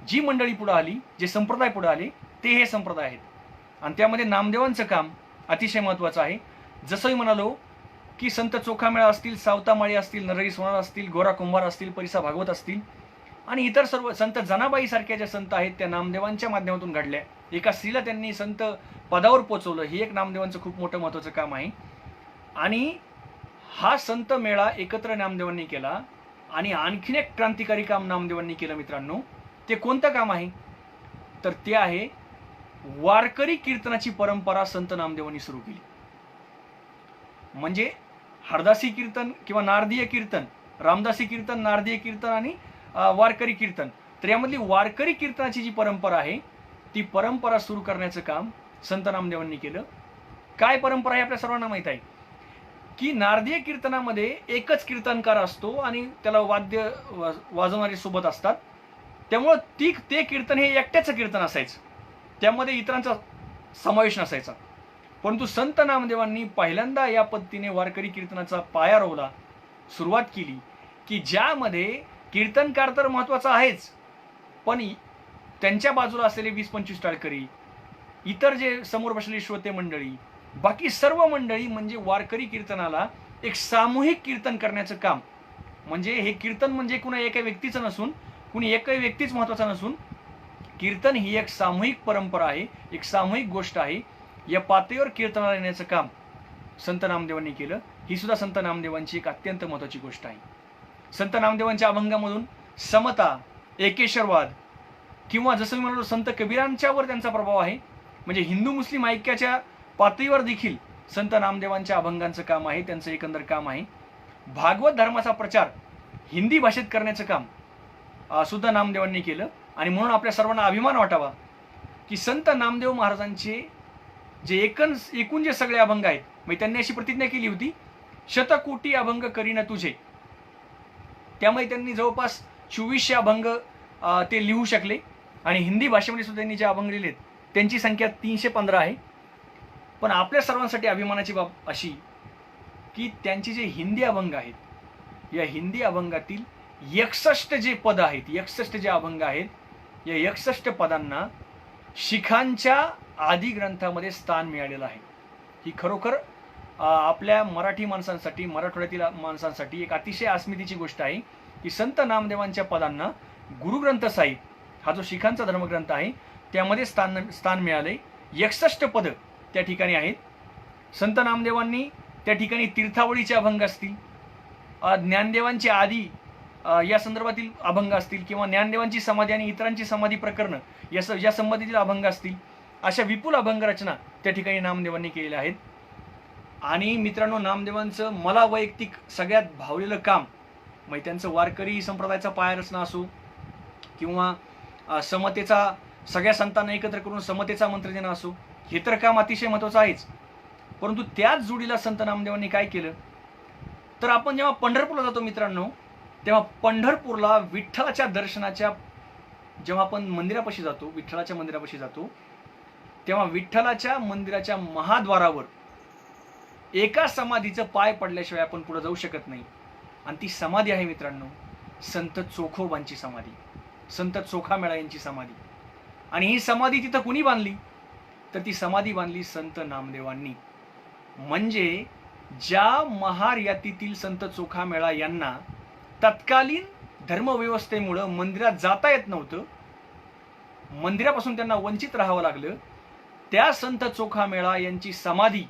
जी मंडळी पुढे आली, जे संप्रदाय पुढे आले, ते हे संप्रदाय आहेत. आणि त्यामध्ये नामदेवांचं काम अतिशय महत्त्वाचं आहे. जसंही म्हणालो की संत चोखामेळा असतील, सावतामाळी असतील, नरहरी सोनार असतील, गोरा कुंभार असतील, परिसा भागवत असतील आणि इतर सर्व संत जनाबाई सारख्या ज्या संत आहेत त्या नामदेवांच्या माध्यमातून घडल्या. एका स्त्रीला त्यांनी संत पदावर पोहोचवलं, हे एक नामदेवांचं खूप मोठं महत्त्वाचं काम आहे. आणि हा संत मेळा एकत्र नामदेवांनी केला आणि आणखीन एक क्रांतिकारी काम नामदेवांनी केलं मित्रांनो. ते कोणतं काम आहे, तर ते आहे वारकरी कीर्तनाची परंपरा संत नामदेवांनी सुरू केली. म्हणजे हरदासी कीर्तन किंवा नारदीय कीर्तन, रामदासी कीर्तन, नारदीय कीर्तन आणि वारकरी कीर्तन, तर यामधली वारकरी कीर्तनाची जी परंपरा आहे ती परंपरा सुरू करण्याचं काम संत नामदेवांनी केलं. काय परंपरा आहे आपल्या सर्वांना माहीत आहे की नारदीय कीर्तनामध्ये एकच कीर्तनकार असतो आणि त्याला वाद्य वाजवणारे सोबत असतात. त्यामुळं ते कीर्तन हे एकट्याचं कीर्तन असायचं, त्यामध्ये इतरांचा समावेश नसायचा. परंतु संत नामदेवांनी पहिल्यांदा या पद्धतीने वारकरी कीर्तनाचा पाया रोवला, सुरुवात केली की ज्यामध्ये कीर्तनकार तर महत्त्वाचा आहेच, पण त्यांच्या बाजूला असलेले 20-25 टाळकरी, इतर जे समोर बसलेली श्रोते मंडळी, बाकी सर्व मंडळी म्हणजे वारकरी कीर्तनाला एक सामूहिक कीर्तन करण्याचं काम. म्हणजे हे कीर्तन म्हणजे कुणा एका व्यक्तीचं नसून, कुणी एकही व्यक्तीच महत्त्वाचा नसून, कीर्तन ही एक सामूहिक परंपरा आहे, एक सामूहिक गोष्ट आहे. या पातळीवर कीर्तनाला येण्याचं काम संत नामदेवांनी केलं. ही सुद्धा संत नामदेवांची एक अत्यंत महत्त्वाची गोष्ट आहे. संत नामदेवांच्या अभंगामधून समता, एकेश्वरवाद किंवा जसं मी म्हणालो संत कबीरांच्यावर त्यांचा प्रभाव आहे. म्हणजे हिंदू मुस्लिम ऐक्याच्या पातळीवर देखील संत नामदेवांच्या अभंगांचं काम आहे, त्यांचं एकंदर काम आहे. भागवत धर्माचा प्रचार हिंदी भाषेत करण्याचं काम सुद्धा नामदेवांनी केलं. आणि म्हणून आपल्या सर्वांना अभिमान वाटावा की संत नामदेव महाराजांचे जे एकूण जे सगळे अभंग आहेत, म्हणजे त्यांनी अशी प्रतिज्ञा केली होती, शतकोटी अभंग करीन तुझे. त्यामुळे त्यांनी जवळपास 2400 अभंग ते लिहू शकले. आणि हिंदी भाषेमध्ये सुद्धा त्यांनी जे अभंग लिहिलेत त्यांची संख्या 315 आहे. पण आपल्या सर्वांसाठी अभिमानाची बाब अशी की त्यांचे जे हिंदी अभंग आहेत, या हिंदी अभंगातील 61 जे पद आहेत, 61 जे अभंग आहेत, या 61 पदांना शिखांच्या आदी ग्रंथामध्ये स्थान मिळालेलं आहे. ही खरोखर आपल्या मराठी माणसांसाठी, मराठवाड्यातील माणसांसाठी एक अतिशय अस्मितेची गोष्ट आहे की संत नामदेवांच्या पदांना गुरुग्रंथ साहिब हा जो शिखांचा धर्मग्रंथ आहे त्यामध्ये स्थान मिळाले. 61 पद त्या ठिकाणी आहेत. संत नामदेवांनी त्या ठिकाणी तीर्थावळीचे अभंग असतील, ज्ञानदेवांची आदी या संदर्भातील अभंग असतील किंवा ज्ञानदेवांची समाधी आणि इतरांची समाधी प्रकरण या संबंधीतील अभंग असतील, अशा विपुल अभंग रचना त्या ठिकाणी नामदेवांनी केलेल्या आहेत. आणि मित्रांनो, नामदेवांचं मला वैयक्तिक सगळ्यात भावलेलं काम म्हणजे त्यांचं वारकरी संप्रदायाचा पाया रचना असो किंवा समतेचा सगळ्या संतांना एकत्र करून समतेचा मंत्र देणं असो, हे तर काम अतिशय महत्त्वाचं आहेच. परंतु त्याच जोडीला संत नामदेवांनी काय केलं, तर आपण जेव्हा पंढरपूरला जातो मित्रांनो, तेव्हा पंढरपूरला विठ्ठलाच्या दर्शनाच्या जेव्हा आपण मंदिरापाशी जातो, विठ्ठलाच्या मंदिरापाशी जातो, तेव्हा विठ्ठलाच्या मंदिराच्या महाद्वारावर एका समाधीचं पाय पडल्याशिवाय आपण पुढे जाऊ शकत नाही. आणि ती समाधी आहे मित्रांनो संत चोखोबांची समाधी, संत चोखामेळा यांची समाधी. आणि ही समाधी तिथं कुणी बांधली, तर ती समाधी बांधली संत नामदेवांनी. म्हणजे ज्या महार यातीतील संत चोखामेळा यांना तत्कालीन धर्मव्यवस्थेमुळे मंदिरात जाता येत नव्हतं, मंदिरापासून त्यांना वंचित राहावं लागलं, त्या संत चोखामेळा यांची समाधी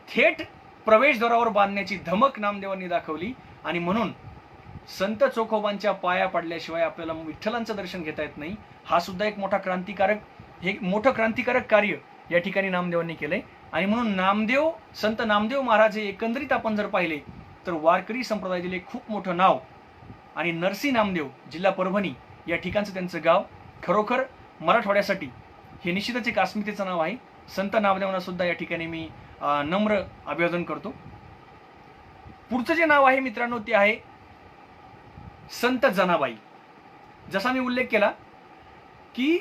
थेट प्रवेशद्वारावर बांधण्याची धमक नामदेवांनी दाखवली. आणि म्हणून संत चोखोबांच्या पाया पडल्याशिवाय आपल्याला विठ्ठलांचं दर्शन घेता येत नाही. हा सुद्धा एक मोठं क्रांतिकारक कार्य या ठिकाणी नामदेवांनी केलंय. आणि म्हणून संत नामदेव महाराज हे एकंदरीत आपण जर पाहिले तर वारकरी संप्रदायातील एक खूप मोठं नाव. आणि नरसी नामदेव, जिल्हा परभणी, या ठिकाणचं त्यांचं गाव खरोखर मराठवाड्यासाठी हे निश्चितच एक अस्मितेचं नाव आहे. संत नामदेवांना सुद्धा या ठिकाणी मी नम्र अभिवादन करतो. पुढचं जे नाव आहे मित्रांनो ते आहे संत जनाबाई. जसा मी उल्लेख केला की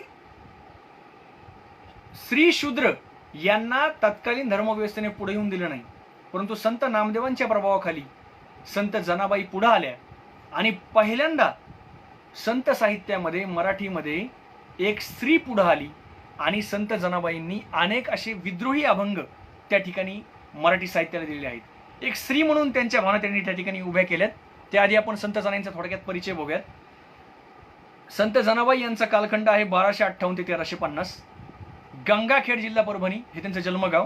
श्री शूद्र यांना तत्कालीन धर्मव्यवस्थेने पुढे येऊन दिलं नाही, परंतु संत नामदेवांच्या प्रभावाखाली संत जनाबाई पुढे आल्या. आणि पहिल्यांदा संत साहित्यामध्ये मराठीमध्ये एक स्त्री पुढे आली. आणि संत जनाबाईंनी अनेक असे विद्रोही अभंग त्या ठिकाणी मराठी साहित्याला दिलेले आहेत. एक स्त्री म्हणून त्यांच्या भावना त्यांनी त्या ठिकाणी उभ्या केल्यात. त्याआधी आपण संत जनाबाईंचा थोडक्यात परिचय बघूयात. संत जनाबाई यांचा कालखंड आहे 1258 ते 1350. गंगाखेड, जिल्हा परभणी हे त्यांचं जन्मगाव.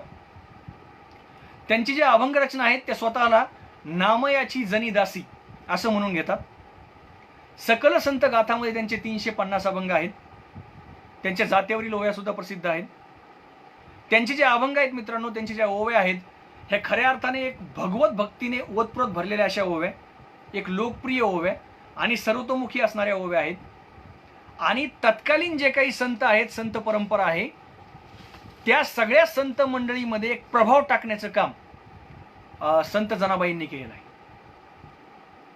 त्यांची जे अभंग रचना आहेत त्या स्वतःला नामयाची जनी दासी असं म्हणून घेतात. सकल संत गाथामध्ये त्यांचे 350 अभंग आहेत. त्यांच्या जात्यावरील ओव्या सुद्धा प्रसिद्ध आहेत. त्यांचे जे अभंग आहेत मित्रांनो, त्यांच्या ज्या ओव्या आहेत ह्या खऱ्या अर्थाने एक भगवत भक्तीने ओतप्रोत भरलेल्या अशा ओव्या, एक लोकप्रिय ओव्या आणि सर्वतोमुखी असणाऱ्या ओव्या आहेत. आणि तत्कालीन जे काही संत आहेत, संत परंपरा आहे, त्या सगळ्या संत मंडळीमध्ये एक प्रभाव टाकण्याचं काम संत जनाबाईंनी केलेलं आहे.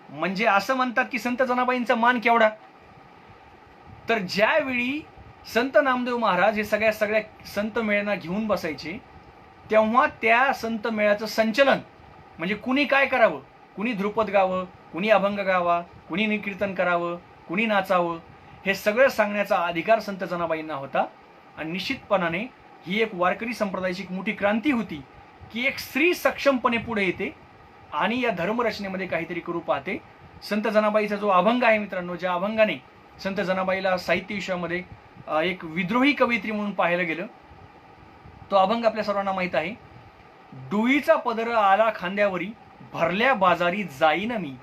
म्हणजे असं म्हणतात की संत जनाबाईंचा मान केवढा, तर ज्यावेळी संत नामदेव महाराज हे सगळ्या संत मेळ्यांना घेऊन बसायचे, तेव्हा त्या संत मेळ्याचं संचलन म्हणजे कुणी काय करावं, कुणी ध्रुपद गावं, कुणी अभंग गावा, कुणी निकीर्तन करावं, कुणी नाचावं, हे सगळं सांगण्याचा अधिकार संत जनाबाईंना होता. आणि निश्चितपणाने ही एक वारकरी संप्रदायाची एक मोठी क्रांती होती की एक स्त्री सक्षमपणे पुढे येते आणि या धर्मरचनेमध्ये काहीतरी करू पाहते. संत जनाबाईचा जो अभंग आहे मित्रांनो, ज्या अभंगाने संत जनाबाईला साहित्य विषयामध्ये एक विद्रोही कवयित्री म्हणून पाहायला गेलं, तो अभंग आपल्या सर्वांना माहित आहे. डुईचा पदर आला खांद्यावरी, भरल्या बाजारी जाईन मी,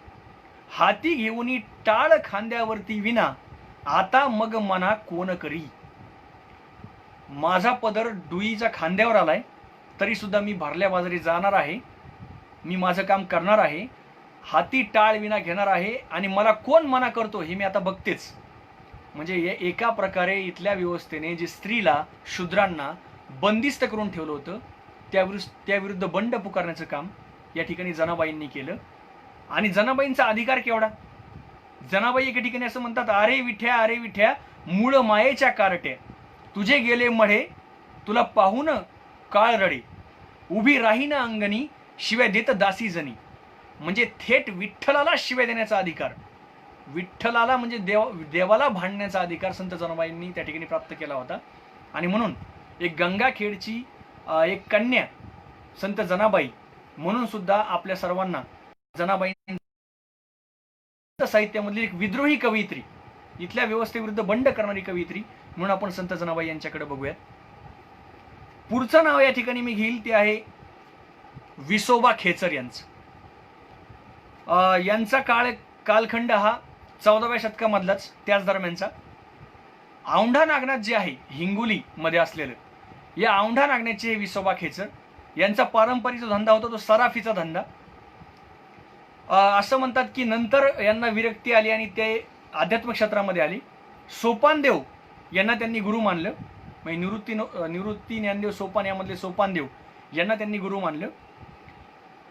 हाती घेऊनी टाळ खांद्यावरती विना, आता मग मना कोण करी. माझा पदर डुईच्या खांद्यावर आलाय, तरी सुद्धा मी भरल्या बाजारी जाणार आहे, मी माझं काम करणार आहे, हाती टाळ विना घेणार आहे आणि मला कोण मना करतो हे मी आता बघतेच. म्हणजे एका प्रकारे इथल्या व्यवस्थेने जे स्त्रीला, शूद्रांना बंदिस्त करून ठेवलं होतं त्याविरुद्ध बंड पुकारण्याचं काम या ठिकाणी जनाबाईंनी केलं. आणि जनाबाईंचा अधिकार केवढा, जनाबाई एका ठिकाणी असं म्हणतात, अरे विठ्या मूळ मायेच्या कारट्या, तुझे गेले मढे तुला पाहून काळ रडे, उभी राही ना अंगणी शिव्या देत दासी जनी. म्हणजे थेट विठ्ठलाला शिव्या देण्याचा अधिकार, विठ्ठलाला म्हणजे देवाला भांडण्याचा अधिकार संत जनाबाईंनी त्या ठिकाणी प्राप्त केला होता. आणि म्हणून एक गंगाखेडची एक कन्या संत जनाबाई म्हणून सुद्धा आपल्या सर्वांना जनाबाई साहित्यामधली एक विद्रोही कवयित्री, इथल्या व्यवस्थेविरुद्ध बंड करणारी कवयित्री म्हणून आपण संत जनाबाई यांच्याकडे बघूयात. पुढचं नाव या ठिकाणी मी घेईल ते आहे विसोबा खेचर यांचं. यांचा कालखंड हा 14व्या शतकामधलाच, त्याच दरम्यानचा. औंढा नागनाथ जे आहे हिंगोली मध्ये असलेलं, या औंढा नागनाथचे विसोबा खेचर यांचा पारंपरिक जो धंदा होता तो सराफीचा धंदा. असं म्हणतात की नंतर यांना विरक्ती आली आणि ते आध्यात्मिक क्षेत्रामध्ये आली. सोपानदेव यांना त्यांनी गुरु मानलं. म्हणजे निवृत्ती ज्ञानदेव सोपान यामधले सोपानदेव यांना त्यांनी गुरु मानलं.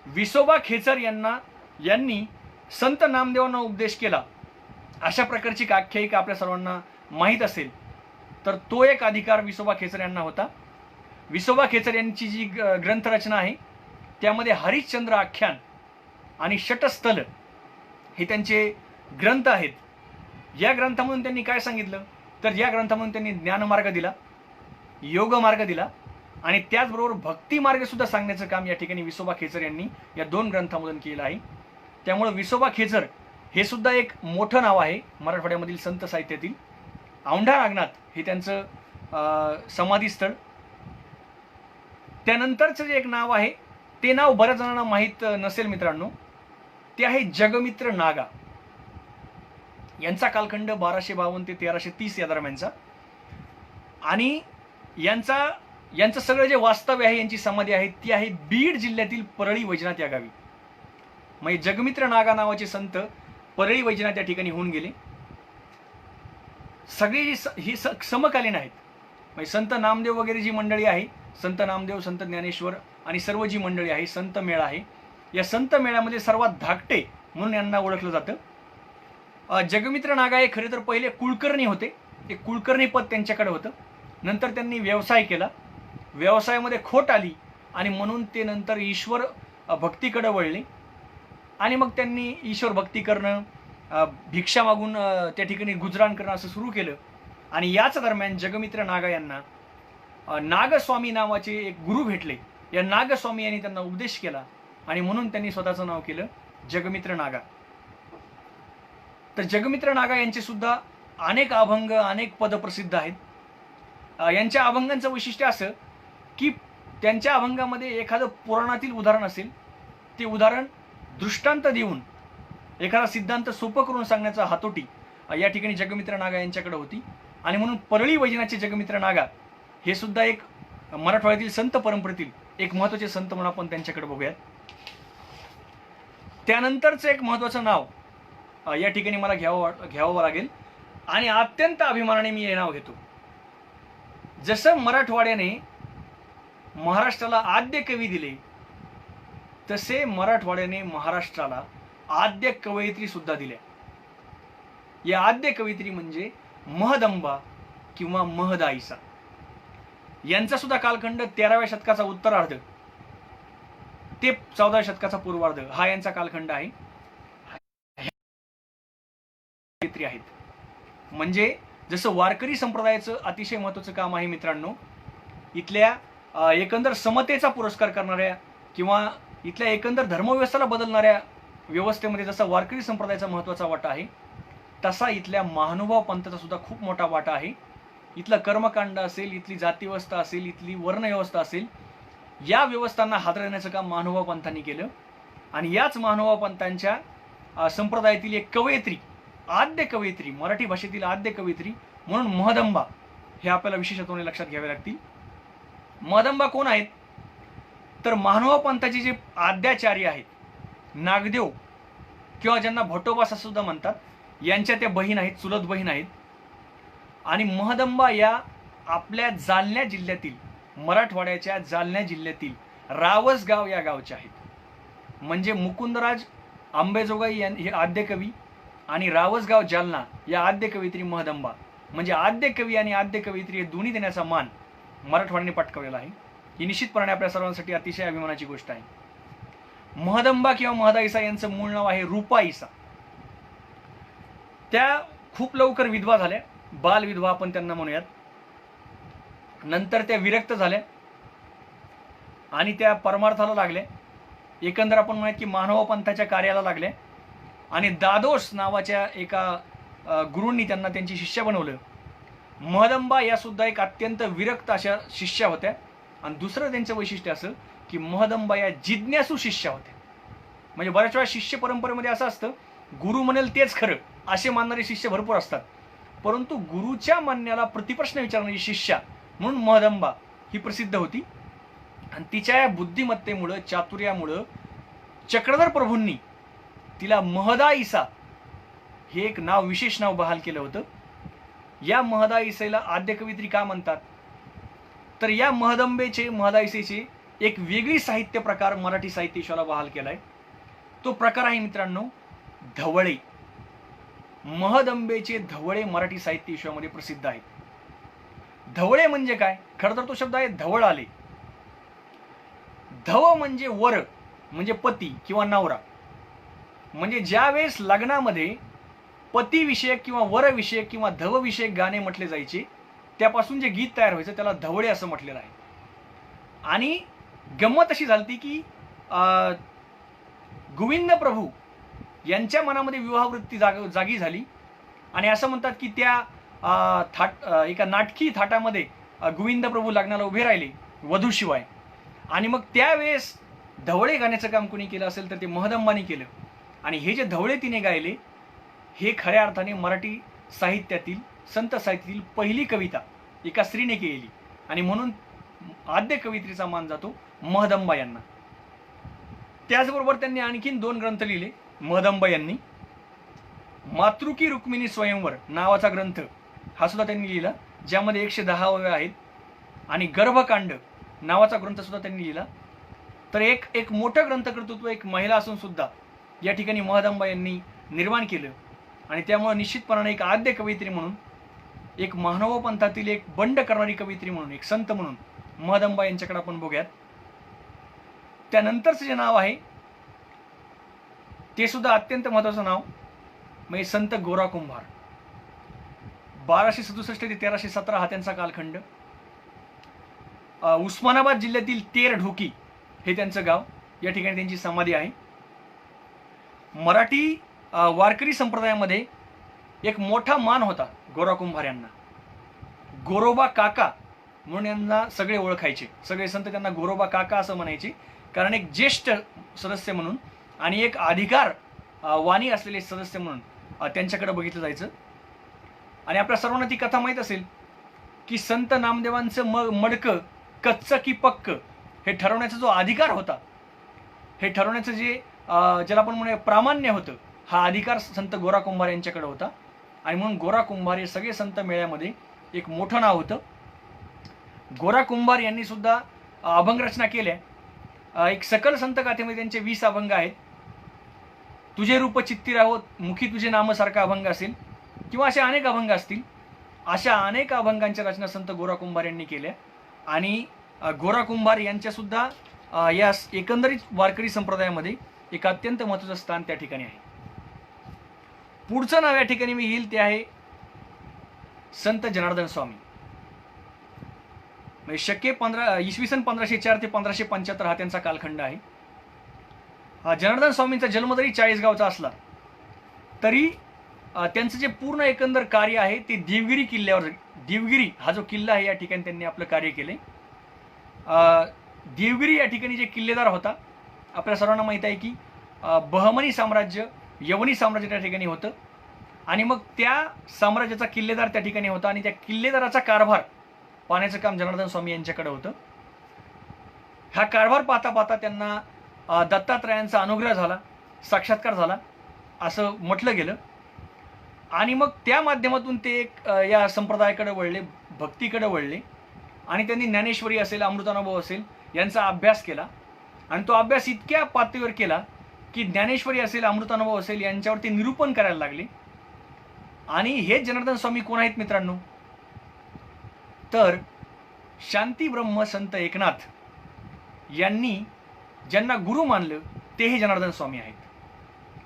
विसोबा खेचर यांनी संत नामदेवांना उपदेश केला, अशा प्रकारची आख्यायिका आपल्या सर्वांना माहीत असेल. तर तो एक अधिकार विसोबा खेचर यांना होता. विसोबा खेचर यांची जी ग्रंथरचना आहे त्यामध्ये हरिश्चंद्र आख्यान आणि षटस्थल हे त्यांचे ग्रंथ आहेत. या ग्रंथामधून त्यांनी काय सांगितलं, तर या ग्रंथामधून त्यांनी ज्ञानमार्ग दिला, योग मार्ग दिला आणि त्याचबरोबर भक्ती मार्ग सुद्धा सांगण्याचं काम या ठिकाणी विसोबा खेचर यांनी या 2 ग्रंथांमधून केलं आहे. त्यामुळे विसोबा खेचर हे सुद्धा एक मोठं नाव आहे मराठवाड्यामधील संत साहित्यातील. औंढा नागनाथ हे त्यांचं समाधीस्थळ. त्यानंतरचं जे एक नाव आहे ते नाव बऱ्याच जणांना माहीत नसेल मित्रांनो, ते आहे जगमित्र नागा. यांचा कालखंड 1252 ते 1330 या दरम्यानचा. आणि यांचं सगळं जे वास्तव्य आहे, यांची समाधी आहे ती आहे बीड जिल्ह्यातील परळी वैजनाथ या गावी. म्हणजे जगमित्र नागा नावाचे संत परळी वैजनाथ या ठिकाणी होऊन गेले. सगळी ही समकालीन आहेत. म्हणजे संत नामदेव वगैरे जी मंडळी आहे, संत नामदेव, संत ज्ञानेश्वर आणि सर्व जी मंडळी आहे, संत मेळा आहे, या संत मेळ्यामध्ये सर्वात धाकटे म्हणून यांना ओळखलं जातं. जगमित्र नागा हे खरे तर पहिले कुलकर्णी होते. एक कुलकर्णी पद त्यांच्याकडे होतं. नंतर त्यांनी व्यवसाय केला, व्यवसायामध्ये खोट आली आणि म्हणून ते नंतर ईश्वर भक्तीकडे वळले. आणि मग त्यांनी ईश्वर भक्ती करणं, भिक्षा मागून त्या ठिकाणी गुजराण करणं असं सुरू केलं. आणि याच दरम्यान जगमित्र नागा यांना नागस्वामी नावाचे एक गुरु भेटले. या नागस्वामी यांनी त्यांना उपदेश केला आणि म्हणून त्यांनी स्वतःचं नाव केलं जगमित्र नागा. तर जगमित्र नागा यांचे सुद्धा अनेक अभंग, अनेक पद प्रसिद्ध आहेत. यांच्या अभंगांचं वैशिष्ट्य असं की त्यांच्या अभंगामध्ये एखादं पुराणातील उदाहरण असेल, ते उदाहरण दृष्टांत देऊन एखादा सिद्धांत सोपं करून सांगण्याचा हातोटी या ठिकाणी जगमित्र नागा यांच्याकडे होती. आणि म्हणून परळी वैजनाथचे जगमित्र नागा हे सुद्धा एक मराठवाड्यातील संत परंपरेतील एक महत्त्वाचे संत म्हणून आपण त्यांच्याकडे बघूयात. त्यानंतरचं एक महत्त्वाचं नाव या ठिकाणी मला घ्यावं लागेल आणि अत्यंत अभिमानाने मी हे नाव घेतो. जसं मराठवाड्याने महाराष्ट्राला आद्य कवी दिले, तसे मराठवाड्याने महाराष्ट्राला आद्य कवयित्री सुद्धा दिल्या. या आद्य कवयित्री म्हणजे महदंबा किंवा महदाईसा. यांचा सुद्धा कालखंड 13व्या शतकाचा उत्तरार्ध ते 14व्या शतकाचा पूर्वार्ध हा यांचा कालखंड आहे. आहेत म्हणजे जसं वारकरी संप्रदायाचं अतिशय महत्त्वाचं काम आहे मित्रांनो, इथल्या एकंदर समतेचा पुरस्कार करणाऱ्या किंवा इथल्या एकंदर धर्मव्यवस्थेला बदलणाऱ्या व्यवस्थेमध्ये जसा वारकरी संप्रदायाचा महत्त्वाचा वाटा आहे, तसा इथल्या महानुभाव पंथाचा सुद्धा खूप मोठा वाटा आहे. इथलं कर्मकांड असेल, इथली जातीव्यवस्था असेल, इथली वर्णव्यवस्था असेल, या व्यवस्थांना हादरण्याचं काम महानुभाव पंथांनी केलं. आणि याच महानुभाव पंथांच्या संप्रदायातील एक कवयित्री, आद्य कवयित्री, मराठी भाषेतील आद्य कवयित्री म्हणून महदंबा हे आपल्याला विशेषत्वाने लक्षात घ्यावे लागतील. महदंबा कोण आहेत, तर महानुभाव पंथाचे जे आद्याचार्य आहेत, नागदेव किंवा ज्यांना भटोबा असं सुद्धा म्हणतात, यांच्या त्या बहीण आहेत, चुलत बहीण आहेत. आणि महदंबा या आपल्या जालन्या जिल्ह्यातील, मराठवाड्याच्या जालन्या जिल्ह्यातील रावसगाव या गावच्या आहेत. म्हणजे मुकुंदराज आंबेजोगाई हे आद्य कवी आणि रावसगाव जालना या आद्य कवयित्री महदंबा. म्हणजे आद्य कवी आणि आद्य कवयित्री हे दोन्ही देण्याचा मान मराठवाड्याने पटकावलेला आहे. ही निश्चितपणे आपल्या सर्वांसाठी अतिशय अभिमानाची गोष्ट आहे. महदंबा किंवा महदाईसा यांचं मूळ नाव आहे रूपाईसा. त्या खूप लवकर विधवा झाल्या, बालविधवा आपण त्यांना म्हणूयात. नंतर त्या विरक्त झाल्या आणि त्या परमार्थाला लागल्या. एकंदर आपण म्हणूयात की मानव पंथाच्या कार्याला लागल्या. आणि दादोस नावाच्या एका गुरूंनी त्यांना त्यांची शिष्या बनवलं. महदंबा या सुद्धा एक अत्यंत विरक्त अशा शिष्या होत्या. आणि दुसरं त्यांचं वैशिष्ट्य असं की महदंबा या जिज्ञासू शिष्या होत्या. म्हणजे बऱ्याच वेळा शिष्य परंपरेमध्ये असं असतं, गुरु म्हणेल तेच खरं असे मानणारे शिष्य भरपूर असतात, परंतु गुरुच्या म्हणण्याला प्रतिप्रश्न विचारणारी शिष्या म्हणून महदंबा ही प्रसिद्ध होती. आणि तिच्या या बुद्धिमत्तेमुळं, चातुर्यामुळं चक्रधर प्रभूंनी तिला महदाईसा हे एक नाव, विशेष नाव बहाल केलं होतं. या महदाईसेला आद्य कवित्री का म्हणतात? तर या महदाईसेचे एक वेगळी साहित्य प्रकार मराठी साहित्य विश्वाला बहाल केलाय. तो प्रकार आहे मित्रांनो धवळे. महदंबेचे धवळे मराठी साहित्य विश्वामध्ये प्रसिद्ध आहेत. धवळे म्हणजे काय? खरं तर तो शब्द आहे धवळ आले. धव म्हणजे वर, म्हणजे पती किंवा नवरा. म्हणजे ज्या वेळेस लग्नामध्ये पतीविषयक किंवा वरविषयक किंवा धवविषयक गाणे म्हटले जायचे, त्यापासून जे गीत तयार व्हायचं त्याला धवळे असं म्हटलेलं आहे. आणि गंमत अशी झाली की गोविंद प्रभू यांच्या मनामध्ये विवाहवृत्ती जागी झाली आणि असं म्हणतात की त्या एका नाटकी थाटामध्ये गोविंद प्रभू लग्नाला उभे राहिले वधूशिवाय. आणि मग त्यावेळेस धवळे गाण्याचं काम कोणी केलं असेल तर ते महदंबाने केलं. आणि हे जे धवळे तिने गायले हे खऱ्या अर्थाने मराठी साहित्यातील संत साहित्यातील पहिली कविता एका स्त्रीने केली आणि म्हणून आद्य कवित्रीचा मान जातो महदंबा यांना. त्याचबरोबर त्यांनी आणखीन 2 ग्रंथ लिहिले महदंबा यांनी. मातृकी रुक्मिणी स्वयंवर नावाचा ग्रंथ हा सुद्धा त्यांनी लिहिला, ज्यामध्ये 110 ओव्या आहेत. आणि गर्भकांड नावाचा ग्रंथ सुद्धा त्यांनी लिहिला. तर एक मोठं ग्रंथकर्तृत्व एक महिला असून सुद्धा या ठिकाणी महदंबा यांनी निर्माण केलं. आणि त्यामुळे निश्चितपणाने एक आद्य कवयित्री म्हणून, एक मानव पंथातील एक बंड करणारी कवयित्री म्हणून, एक संत म्हणून महदंबा यांच्याकडे आपण बघूयात. त्यानंतरचं जे नाव आहे ते सुद्धा अत्यंत महत्त्वाचं नाव म्हणजे संत गोरा कुंभार. 1267 ते 1317 हा त्यांचा कालखंड. उस्मानाबाद जिल्ह्यातील तेर ढोकी हे त्यांचं गाव. या ठिकाणी त्यांची समाधी आहे. मराठी वारकरी संप्रदायामध्ये एक मोठा मान होता गोरा कुंभार यांना. गोरोबा काका म्हणून यांना सगळे ओळखायचे. सगळे संत त्यांना गोरोबा काका असं म्हणायचे, कारण एक ज्येष्ठ सदस्य म्हणून आणि एक अधिकार वाणी असलेले सदस्य म्हणून त्यांच्याकडे बघितलं जायचं. आणि आपल्या सर्वांना ती कथा माहीत असेल की संत नामदेवांचं मडकं कच्चं की पक्क हे ठरवण्याचा जो अधिकार होता, हे ठरवण्याचं जे ज्याला आपण म्हणूया प्रामाण्य होतं, हा अधिकार संत गोरा कुंभार यांच्याकडे होता. आणि म्हणून गोरा कुंभार हे सगळे संत मेळ्यामध्ये एक मोठं नाव होतं. गोरा कुंभार यांनी सुद्धा अभंग रचना केल्या. एक सकल संत गाथेमध्ये त्यांचे 20 अभंग आहेत. तुझे रूप चित्ती राहो मुखी तुझे नाम सारखा अभंग असेल किंवा असे अनेक अभंग असतील. अशा अनेक अभंगांच्या रचना संत गोरा कुंभार यांनी केल्या. आणि गोरा कुंभार यांच्या सुद्धा या एकंदरीत वारकरी संप्रदायामध्ये एक अत्यंत महत्त्वाचं स्थान त्या ठिकाणी आहे. पुढचं नाव या ठिकाणी मी येईल ते आहे संत जनार्दन स्वामी. शके 1504 ते 1575 हा त्यांचा कालखंड आहे. जनार्दन स्वामींचा जन्म जरी चाळीसगावचा असला तरी त्यांचं जे पूर्ण एकंदर कार्य आहे ते देवगिरी किल्ल्यावर, देवगिरी हा जो किल्ला आहे या ठिकाणी त्यांनी आपलं कार्य केले. देवगिरी या ठिकाणी जे किल्लेदार होता, आपल्या सर्वांना माहीत आहे की बहमनी साम्राज्य, यवनी साम्राज्य त्या ठिकाणी होतं. आणि मग त्या साम्राज्याचा किल्लेदार त्या ठिकाणी होता आणि त्या किल्लेदाराचा कारभार पाहण्याचं काम जनार्दन स्वामी यांच्याकडे होतं. हा कारभार पाहता पाहता त्यांना दत्तात्रयांचा अनुग्रह झाला, साक्षात्कार झाला असं म्हटलं गेलं. आणि मग त्या माध्यमातून ते या संप्रदायाकडे वळले, भक्तीकडे वळले आणि त्यांनी ज्ञानेश्वरी असेल, अमृतानुभव असेल यांचा अभ्यास केला. आणि तो अभ्यास इतक्या पातळीवर केला की ज्ञानेश्वरी असेल, अमृतानुभव असेल यांच्यावर ते निरूपण करायला लागले. आणि हे जनार्दन स्वामी कोण आहेत मित्रांनो? तर शांती ब्रह्म संत एकनाथ यांनी ज्यांना गुरु मानलं ते हे जनार्दन स्वामी आहेत.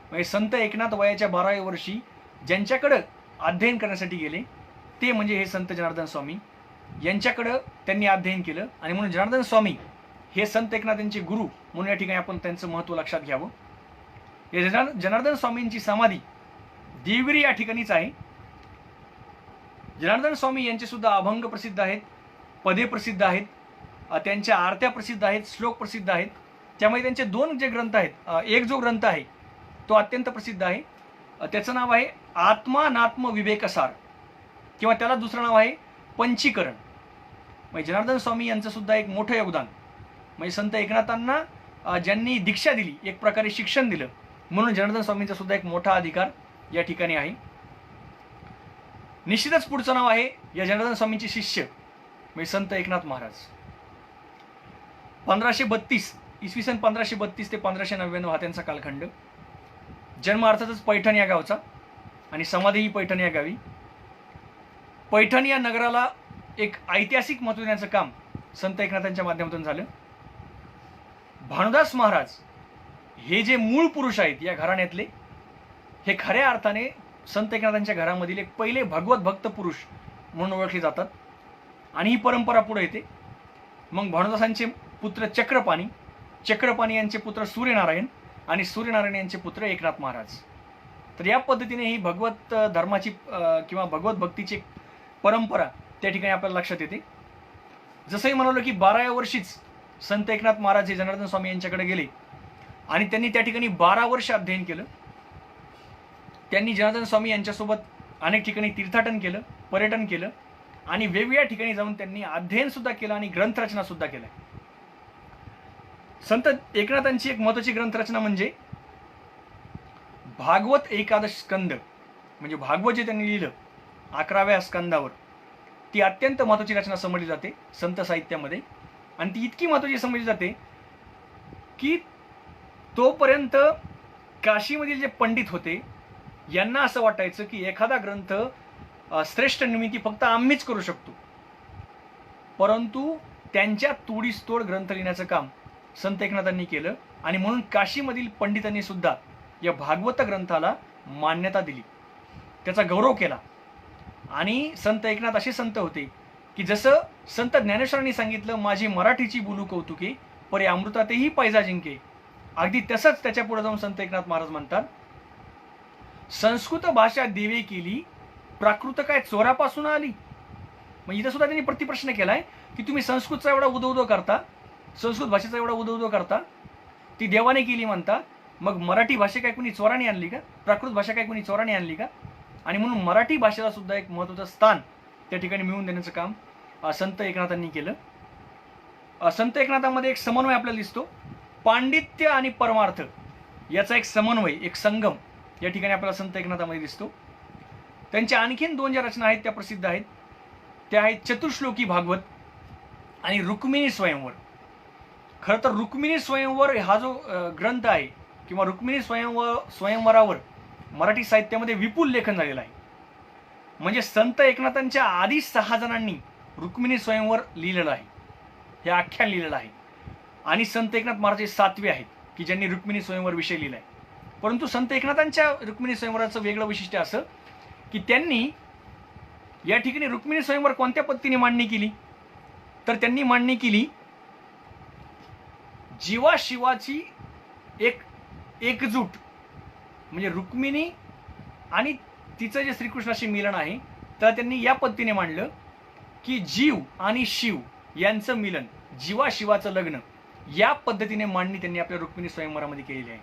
म्हणजे संत एकनाथ वयाच्या 12व्या वर्षी ज्यांच्याकडं अध्ययन करण्यासाठी गेले ते म्हणजे हे संत जनार्दन स्वामी. यांच्याकडं त्यांनी अध्ययन केलं आणि म्हणून जनार्दन स्वामी हे संत एकनाथांचे गुरु म्हणून या ठिकाणी आपण त्यांचं महत्त्व लक्षात घ्यावं. या जनार्दन स्वामींची समाधी देवगिरी या ठिकाणीच आहे. जनार्दन स्वामी यांचे सुद्धा अभंग प्रसिद्ध आहेत, पदे प्रसिद्ध आहेत, त्यांच्या आरत्या प्रसिद्ध आहेत, श्लोक प्रसिद्ध आहेत. त्यामुळे त्यांचे 2 जे ग्रंथ आहेत, एक जो ग्रंथ आहे तो अत्यंत प्रसिद्ध आहे. त्याचं नाव आहे आत्मानात्म विवेकसार किंवा त्याला दुसरं नाव आहे पंचीकरण. म्हणजे जनार्दन स्वामी यांचं सुद्धा एक मोठं योगदान, म्हणजे संत एकनाथांना ज्यांनी दीक्षा दिली, एक प्रकारे शिक्षण दिलं, म्हणून जनार्दन स्वामींचा सुद्धा एक मोठा अधिकार या ठिकाणी आहे. निश्चितच पुढचं नाव आहे या जनार्दन स्वामींचे शिष्य म्हणजे संत एकनाथ महाराज. 1532 इसवी सन 1532 ते 1599 हा त्यांचा कालखंड. जन्म अर्थातच पैठण या गावचा आणि समाधी ही पैठण या गावी. पैठण या नगराला एक ऐतिहासिक महत्त्व देण्याचं काम संत एकनाथांच्या माध्यमातून झालं. भानुदास महाराज हे जे मूळ पुरुष आहेत या घराण्यातले, हे खऱ्या अर्थाने संत एकनाथांच्या घरामधील एक पहिले भगवत भक्त पुरुष म्हणून ओळखले जातात. आणि ही परंपरा पुढे येते. मग भानुदासांचे पुत्र चक्रपाणी, चक्रपाणी यांचे पुत्र सूर्यनारायण आणि सूर्यनारायण यांचे पुत्र एकनाथ महाराज. तर या पद्धतीने ही भगवत धर्माची किंवा भगवत भक्तीची एक परंपरा त्या ठिकाणी आपल्याला लक्षात येते. जसंही म्हणालो की 12व्या वर्षीच संत एकनाथ महाराज हे जनार्दन स्वामी यांच्याकडे गेले आणि त्यांनी त्या ठिकाणी 12 वर्ष अध्ययन केलं. त्यांनी जनार्दन स्वामी यांच्यासोबत अनेक ठिकाणी तीर्थाटन केलं, पर्यटन केलं आणि वेगवेगळ्या ठिकाणी जाऊन त्यांनी अध्ययन सुद्धा केलं आणि ग्रंथरचना सुद्धा केल्या. संत एकनाथांची एक महत्त्वाची ग्रंथरचना म्हणजे भागवत एकादश स्कंद, म्हणजे भागवत जे त्यांनी लिहिलं 11व्या स्कंदावर, ती अत्यंत महत्त्वाची रचना समजली जाते संत साहित्यामध्ये. आणि ती इतकी महत्त्वाची समजली जाते की तोपर्यंत काशीमधील जे पंडित होते यांना असं वाटायचं की एखादा ग्रंथ श्रेष्ठ निर्मिती फक्त आम्हीच करू शकतो, परंतु त्यांच्या तोडीस तोड ग्रंथ लिहिण्याचं काम संत एकनाथांनी केलं. आणि म्हणून काशीमधील पंडितांनी सुद्धा या भागवत ग्रंथाला मान्यता दिली, त्याचा गौरव केला. आणि संत एकनाथ असे संत होते की जसं संत ज्ञानेश्वरांनी सांगितलं, माझी मराठीची बोलू कौतुके परे अमृतातेही पैजा जिंके, अगदी तसंच त्याच्या पुढे जाऊन संत एकनाथ महाराज म्हणतात, संस्कृत भाषा देवे केली, प्राकृत काय चोरापासून आली. मग इथं सुद्धा त्यांनी प्रतिप्रश्न केलाय की तुम्ही संस्कृतचा एवढा उदो करता, संस्कृत भाषेचा एवढा उदो करता, ती देवाने केली म्हणता, मग मराठी भाषा काय कोणी चोराने आणली का? प्राकृत भाषा काय कोणी चोराने आणली का? आणि म्हणून मराठी भाषेला सुद्धा एक महत्त्वाचं स्थान त्या ठिकाणी मिळवून देण्याचं काम संत एकनाथांनी केलं. संत एकनाथांमध्ये एक समन्वय आपल्याला दिसतो, पांडित्य आणि परमार्थ याचा एक समन्वय, एक संगम या ठिकाणी आपल्याला संत एकनाथांमध्ये दिसतो. त्यांच्या आणखीन 2 ज्या रचना आहेत त्या प्रसिद्ध आहेत. त्या आहेत चतुश्लोकी भागवत आणि रुक्मिणी स्वयंवर. खरं तर रुक्मिणी स्वयंवर हा जो ग्रंथ आहे किंवा रुक्मिणी स्वयंवरावर मराठी साहित्यामध्ये विपुल लेखन झालेलं आहे. म्हणजे संत एकनाथांच्या आधी 6 जणांनी रुक्मिणी स्वयंवर लिहिलेलं आहे, हे आख्यान लिहिलेलं आहे. आणि संत एकनाथ महाराज हे 7वे आहेत की ज्यांनी रुक्मिणी स्वयंवर विषय लिहिलाय. परंतु संत एकनाथांच्या रुक्मिणी स्वयंवराचं वेगळं वैशिष्ट्य असं की त्यांनी या ठिकाणी रुक्मिणी स्वयंवर कोणत्या पद्धतीने मांडणी केली, तर त्यांनी मांडणी केली जीवा शिवाची एकजूट, म्हणजे रुक्मिणी आणि तिचं जे श्रीकृष्णाशी मिलन आहे तर त्यांनी या पद्धतीने मांडलं की जीव आणि शिव यांचं मिलन, जीवा शिवाचं लग्न, या पद्धतीने मांडणी त्यांनी आपल्या रुक्मिणी स्वयंवरामध्ये केलेली आहे.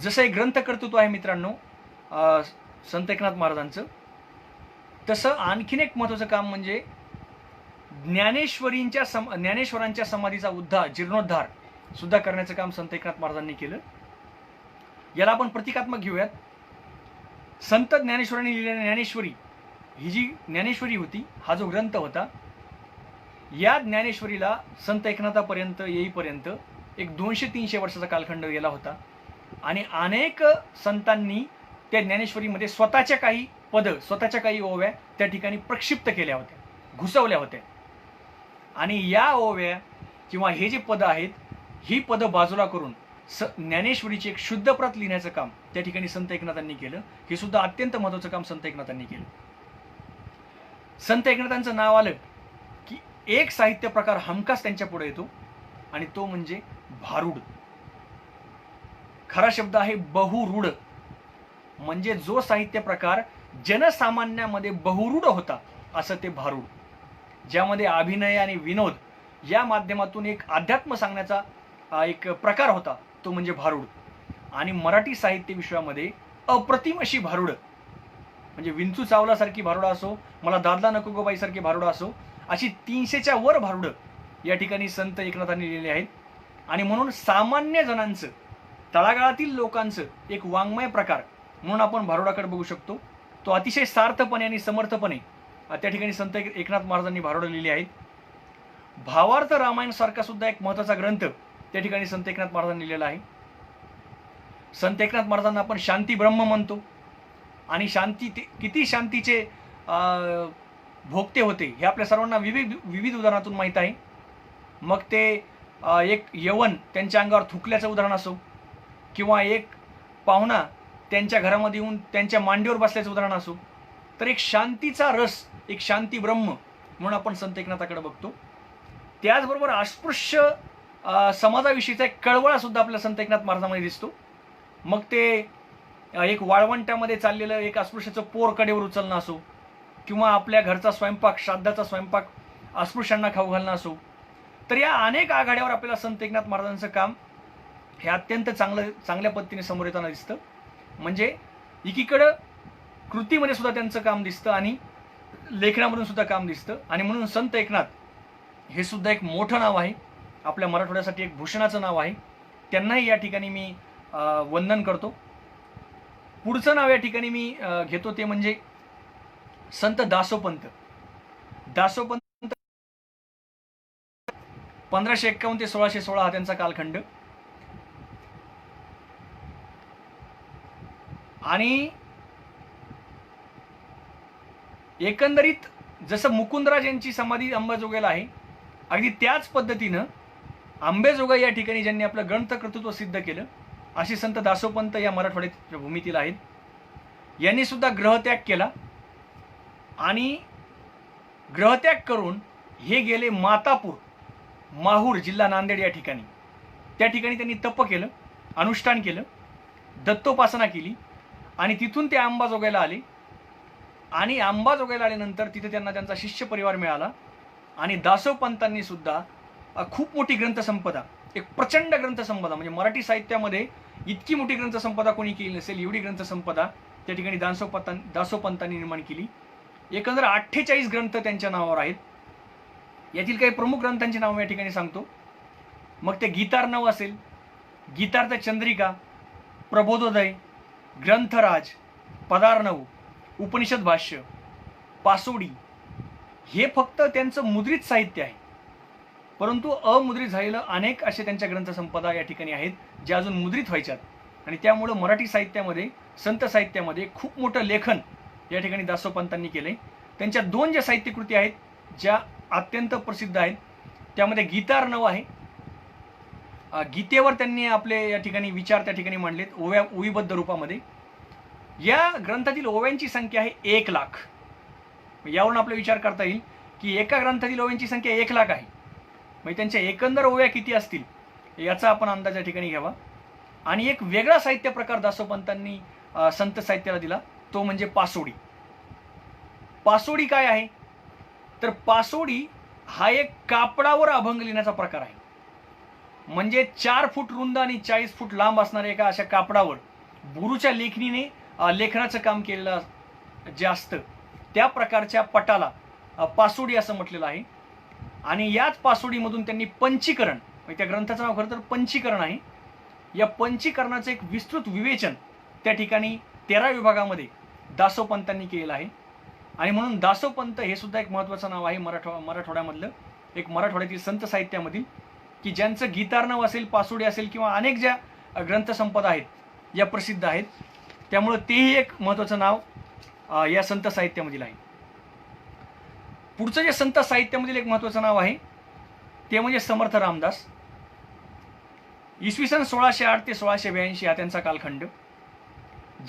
जसं एक ग्रंथकर्तृत्व आहे मित्रांनो संत एकनाथ महाराजांचं, तसं आणखीन एक महत्त्वाचं काम म्हणजे ज्ञानेश्वरांच्या समाधीचा जीर्णोद्धार सुद्धा करण्याचं काम संत एकनाथ महाराजांनी केलं. याला आपण प्रतिकात्मक घेऊयात. संत ज्ञानेश्वरांनी लिहिलेली ज्ञानेश्वरी, ही जी ज्ञानेश्वरी होती, हा जो ग्रंथ होता, या ज्ञानेश्वरीला संत एकनाथापर्यंत येईपर्यंत एक 200-300 वर्षाचा कालखंड गेला होता. आणि अनेक संतांनी त्या ज्ञानेश्वरीमध्ये स्वतःच्या काही पद, स्वतःच्या काही ओव्या त्या ठिकाणी प्रक्षिप्त केल्या होत्या, घुसवल्या होत्या. आणि या ओव्या किंवा हे जे पद आहेत, ही पदं बाजूला करून ज्ञानेश्वरीची एक शुद्ध प्रत लिहिण्याचं काम त्या ठिकाणी संत एकनाथांनी केलं. हे सुद्धा अत्यंत महत्त्वाचं काम संत एकनाथांनी केलं. संत एकनाथांचं नाव आलं की एक साहित्य प्रकार हमखास त्यांच्या पुढे येतो आणि तो म्हणजे भारुड. खरा शब्द आहे बहुरूढ, म्हणजे जो साहित्य प्रकार जनसामान्यामध्ये बहुरूढ होता असं ते भारुड, ज्यामध्ये अभिनय आणि विनोद या माध्यमातून एक अध्यात्म सांगण्याचा एक प्रकार होता, तो म्हणजे भारुड. आणि मराठी साहित्य विश्वामध्ये अप्रतिम अशी भारुड, म्हणजे विंचू चावलासारखी भारुड असो, मला दादला नको गो बाई सारखी भारुड असो, अशी 300च्या वर भारुड या ठिकाणी संत एकनाथांनी लिहिलेली आहेत. आणि म्हणून सामान्य जणांचं, तळागाळातील लोकांचं एक वाङ्मय प्रकार म्हणून आपण भारुडाकडे बघू शकतो. तो अतिशय सार्थपणे आणि समर्थपणे त्या ठिकाणी संत एकनाथ महाराजांनी भारुडलेले आहेत. भावार्थ रामायण सारखा सुद्धा एक महत्त्वाचा ग्रंथ त्या ठिकाणी संत एकनाथ महाराजांनी लिहिलेला आहे. संत एकनाथ महाराजांना आपण शांती ब्रह्म म्हणतो आणि किती शांतीचे भोगते होते हे आपल्या सर्वांना विविध उदाहरणातून माहीत आहे. मग ते एक यवन त्यांच्या अंगावर थुकल्याचं उदाहरण असो किंवा एक पाहुणा त्यांच्या घरामध्ये येऊन त्यांच्या मांडीवर बसल्याचं उदाहरण असो, तर एक शांतीचा रस, एक शांती ब्रह्म म्हणून आपण संत एकनाथाकडे बघतो. त्याचबरोबर अस्पृश्य समाजाविषयीचा एक कळवळा सुद्धा आपल्या संत एकनाथ महाराजांमध्ये दिसतो. मग ते एक वाळवंट्यामध्ये चाललेलं एक अस्पृश्याचं पोर कडेवर उचलणं असो किंवा आपल्या घरचा स्वयंपाक, श्राद्धाचा स्वयंपाक अस्पृश्यांना खाऊ घालणं असो, तर या अनेक आघाड्यावर आपल्याला संत एकनाथ महाराजांचं काम हे अत्यंत चांगल्या पद्धतीने समोर येताना दिसतं. म्हणजे एकीकडं कृतीमध्ये सुद्धा त्यांचं काम दिसतं आणि लेखनामधून सुद्धा काम दिसतं. आणि म्हणून संत एकनाथ हे सुद्धा एक मोठं नाव आहे, आपल्या मराठवाड्यासाठी एक भूषणाचं नाव आहे. त्यांनाही या ठिकाणी मी वंदन करतो. पुढचं नाव या ठिकाणी मी घेतो ते म्हणजे संत दासोपंत. दासोपंत 1551 ते 1616 हा त्यांचा कालखंड. आणि एकंदरीत जसं मुकुंदराज यांची समाधी अंबाजोगाईला आहे, अगदी त्याच पद्धतीनं आंबेजोगाई या ठिकाणी ज्यांनी आपलं ग्रंथकर्तृत्व सिद्ध केलं असे संत दासोपंत या मराठवाड्याच्या भूमीतील आहेत. यांनी सुद्धा ग्रहत्याग केला आणि ग्रहत्याग करून हे गेले मातापूर, माहूर जिल्हा नांदेड या ठिकाणी. त्या ठिकाणी त्यांनी तप केलं, अनुष्ठान केलं, दत्तोपासना केली आणि तिथून ते अंबाजोगाईला आले. आणि अंबाजोगाईला आल्यानंतर तिथे त्यांना त्यांचा शिष्य परिवार मिळाला आणि दासोपंतांनी सुद्धा खूप मोठी ग्रंथसंपदा, एक प्रचंड ग्रंथसंपदा, म्हणजे मराठी साहित्यामध्ये इतकी मोठी ग्रंथसंपदा कोणी केली नसेल एवढी ग्रंथसंपदा त्या ठिकाणी दासोपंतांनी निर्माण केली. एकंदर 48 ग्रंथ त्यांच्या नावावर आहेत. यातील काही प्रमुख ग्रंथांची नावं या ठिकाणी सांगतो. मग ते गीतार्णव असेल, गीतार्थ चंद्रिका, प्रबोधोदय, ग्रंथराज, पदार्णव, उपनिषद भाष्य, पासोडी, हे फक्त त्यांचं मुद्रित साहित्य आहे. परंतु अमुद्रित झालेलं अनेक असे त्यांच्या ग्रंथसंपदा या ठिकाणी आहेत ज्या अजून मुद्रित व्हायच्यात. आणि त्यामुळं मराठी साहित्यामध्ये, संत साहित्यामध्ये खूप मोठं लेखन या ठिकाणी दासोपंतांनी केलंय. त्यांच्या 2 ज्या साहित्यकृती आहेत ज्या अत्यंत प्रसिद्ध आहेत, त्यामध्ये गीतार्णव आहे. गीतेवर त्यांनी आपले या ठिकाणी विचार त्या ठिकाणी मांडलेत ओवीबद्ध रूपामध्ये. या ग्रंथातील ओव्यांची संख्या आहे 1,00,000. यावरून आपला विचार करता येईल की एका ग्रंथातील ओव्यांची संख्या 1,00,000 आहे. म्हणजे त्यांच्या एकंदर ओव्या किती असतील याचा आपण अंदाज या ठिकाणी घ्यावा. आणि एक वेगळा साहित्य प्रकार दासोपंतांनी संत साहित्याला दिला, तो म्हणजे पासोडी. पासोडी काय आहे तर पासोडी हा एक कापडावर अभंग लिहिण्याचा प्रकार आहे. म्हणजे 4 फूट रुंद आणि 40 फूट लांब असणाऱ्या एका अशा कापडावर बुरूच्या लेखणीने लेखनाचं काम केलेलं जे असतं त्या प्रकारच्या पटाला पासोडी असं म्हटलेलं आहे. आणि याच पासोडीमधून त्यांनी पंचीकरण, त्या ग्रंथाचं नाव खरं तर पंचीकरण आहे, या पंचीकरणाचं एक विस्तृत विवेचन त्या ठिकाणी 13 विभागामध्ये दासोपंतांनी केलेलं आहे. आणि म्हणून दासोपंत हे सुद्धा एक महत्त्वाचं नाव आहे मराठवाड्यामधलं, एक मराठवाड्यातील संत साहित्यामधील, की ज्यांचं गीतार्णव असेल, पासोडी असेल किंवा अनेक ज्या ग्रंथसंपदा आहेत या प्रसिद्ध आहेत. त्यामुळं तेही एक महत्त्वाचं नाव या संत साहित्यामधील आहे. पुढचं जे संत साहित्यामधील एक महत्त्वाचं नाव आहे ते म्हणजे समर्थ रामदास. इसवी सन 1608 ते 1682 हा त्यांचा कालखंड.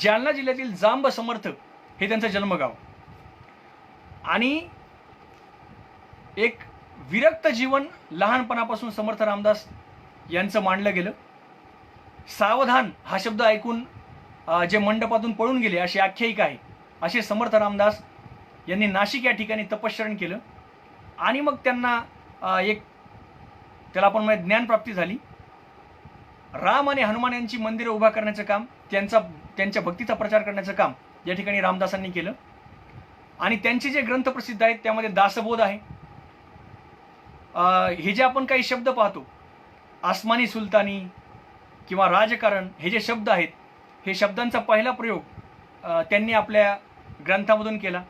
जालना जिल्ह्यातील जांब समर्थ हे त्यांचं जन्मगाव. आणि एक विरक्त जीवन लहानपणापासून समर्थ रामदास यांचं मांडलं गेलं. सावधान हा शब्द ऐकून जे मंडपातून पळून गेले अशी आख्यायिका आहे. असे समर्थ रामदास यांनी नाशिक या ठिकाणी तपश्चरण केलं आणि मग त्यांना त्याला आपण म्हणजे ज्ञानप्राप्ती झाली. राम आणि हनुमान यांची मंदिरं उभा करण्याचं काम, त्यांच्या भक्तीचा प्रचार करण्याचं काम या ठिकाणी रामदासांनी केलं. आणि त्यांचे जे ग्रंथ प्रसिद्ध आहेत त्यामध्ये दासबोध आहे. हे जे आपण काही शब्द पाहतो, आसमानी सुलतानी किंवा राजकारण, हे जे शब्द आहेत, हे शब्दांचा पहिला प्रयोग त्यांनी आपल्या ग्रंथामधून केला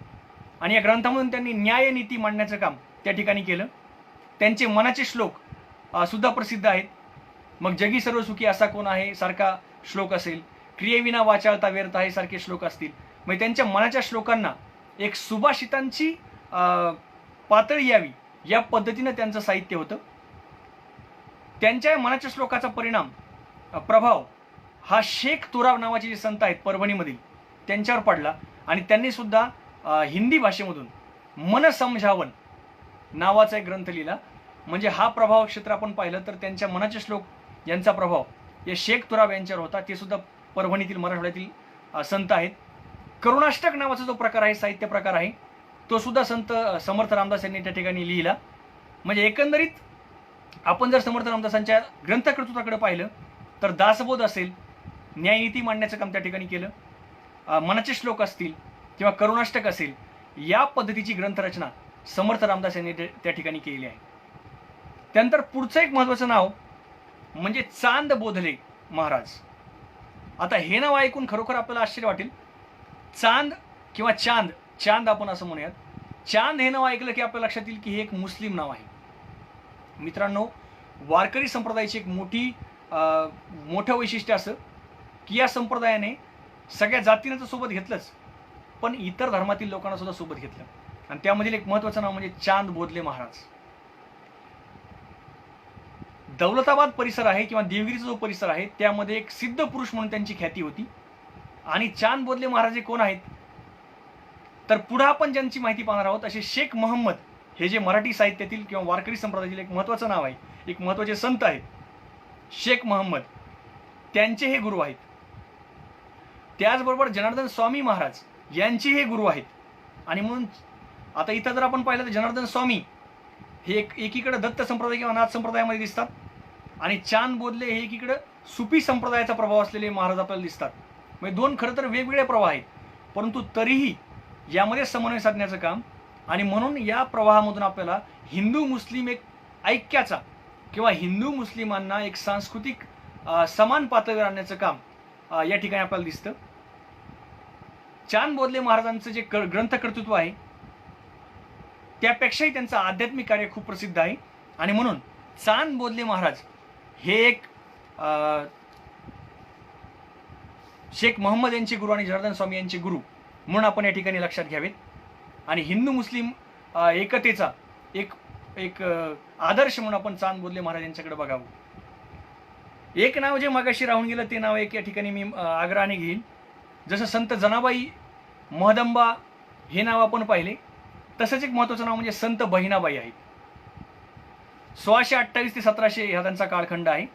आणि या ग्रंथामधून त्यांनी न्यायनीती मांडण्याचं काम त्या ठिकाणी केलं. त्यांचे मनाचे श्लोक सुद्धा प्रसिद्ध आहेत. मग जगी सर्व सुखी असा कोण आहे सारखा श्लोक असेल, क्रियेविना वाचाळता व्यर्थ आहे सारखे श्लोक असतील. मग त्यांच्या मनाच्या श्लोकांना एक सुभाषितांची पातळी यावी या पद्धतीनं त्यांचं साहित्य होतं. त्यांच्या मनाच्या श्लोकाचा परिणाम प्रभाव हा शेख तुराब नावाचे जे संत आहेत परभणीमधील त्यांच्यावर पडला आणि त्यांनी सुद्धा हिंदी भाषेमधून मन समझावन नावाचा एक ग्रंथ लिहिला. म्हणजे हा प्रभाव क्षेत्र आपण पाहिलं तर त्यांच्या मनाचे श्लोक यांचा प्रभाव या शेख तुराब यांच्यावर होता. ते सुद्धा परभणीतील मराठवाड्यातील संत आहेत. करुणाष्टक नावाचा जो प्रकार आहे, साहित्य प्रकार आहे, तो सुद्धा संत समर्थ रामदास यांनी त्या ठिकाणी लिहिला. म्हणजे एकंदरीत आपण जर समर्थ रामदासांच्या ग्रंथकर्तृत्वाकडे पाहिलं तर दासबोध असेल, न्यायनीती मांडण्याचं काम त्या ठिकाणी केलं, मनाचे श्लोक असतील किंवा करुणाष्टक असेल, या पद्धतीची ग्रंथरचना समर्थ रामदास यांनी त्या ठिकाणी केलेली आहे. त्यानंतर पुढचं एक महत्त्वाचं नाव म्हणजे चांद बोधले महाराज. आता हे नाव ऐकून खरोखर आपल्याला आश्चर्य वाटेल. चांद किंवा चांद, चांद आपण असं म्हणूयात. चांद हे नाव ऐकलं की आपल्या लक्षात येईल की हे एक मुस्लिम नाव आहे. मित्रांनो, वारकरी संप्रदायाची एक मोठं वैशिष्ट्य असं की या संप्रदायाने सगळ्या जातींना तर सोबत घेतलंच, पण इतर धर्मातील लोकांना सुद्धा सोबत घेतलं. आणि त्यामधील एक महत्त्वाचं नाव म्हणजे चांद बोधले महाराज. दौलताबाद परिसर आहे किंवा देवगिरीचा जो परिसर आहे त्यामध्ये एक सिद्ध पुरुष म्हणून त्यांची ख्याती होती. आणि चांद बोधले महाराज हे कोण आहेत तर पुढे आपण ज्यांची माहिती पाहणार आहोत असे शेख महम्मद हे जे मराठी साहित्यातील किंवा वारकरी संप्रदायातील एक महत्त्वाचं नाव आहे, एक महत्त्वाचे संत आहेत शेख महम्मद, त्यांचे हे गुरु आहेत. त्याचबरोबर जनार्दन स्वामी महाराज यांचे हे गुरु आहेत. आणि म्हणून आता इथं जर आपण पाहिलं तर जनार्दन स्वामी हे एकीकडे दत्त संप्रदाय किंवा नाथ संप्रदायामध्ये दिसतात आणि चांद बोधले हे एकीकडे सुफी संप्रदायाचा प्रभाव असलेले महाराज आपल्याला दिसतात. म्हणजे दोन खरं तर वेगवेगळे प्रवाह आहेत, परंतु तरीही यामध्ये समन्वय साधण्याचं काम आणि म्हणून या प्रवाहामधून आपल्याला हिंदू मुस्लिम एक ऐक्याचा किंवा हिंदू मुस्लिमांना एक सांस्कृतिक समान पातळीवर आणण्याचं काम या ठिकाणी आपल्याला दिसतं. चांद बोधले महाराजांचं जे ग्रंथकर्तृत्व आहे त्यापेक्षाही त्यांचं आध्यात्मिक कार्य खूप प्रसिद्ध आहे. आणि म्हणून चांद बोधले महाराज हे एक शेख महम्मद यांचे गुरु आणि जनार्दन स्वामी यांचे गुरु म्हणून आपण या ठिकाणी लक्षात घ्यावेत. आणि हिंदू मुस्लिम एकतेचा एक आदर्श म्हणून आपण चांद बोधले महाराज यांच्याकडे बघावं. एक नाव जे मागाशी राहून गेलं ते नाव एक या ठिकाणी मी आग्रहाने घेईन. जसं संत जनाबाई महदंबा हे नाव आपण पाहिले, तसंच एक महत्त्वाचं नाव म्हणजे संत बहिणाबाई आहेत. 1628 ते 1700 हा त्यांचा कालखंड आहे.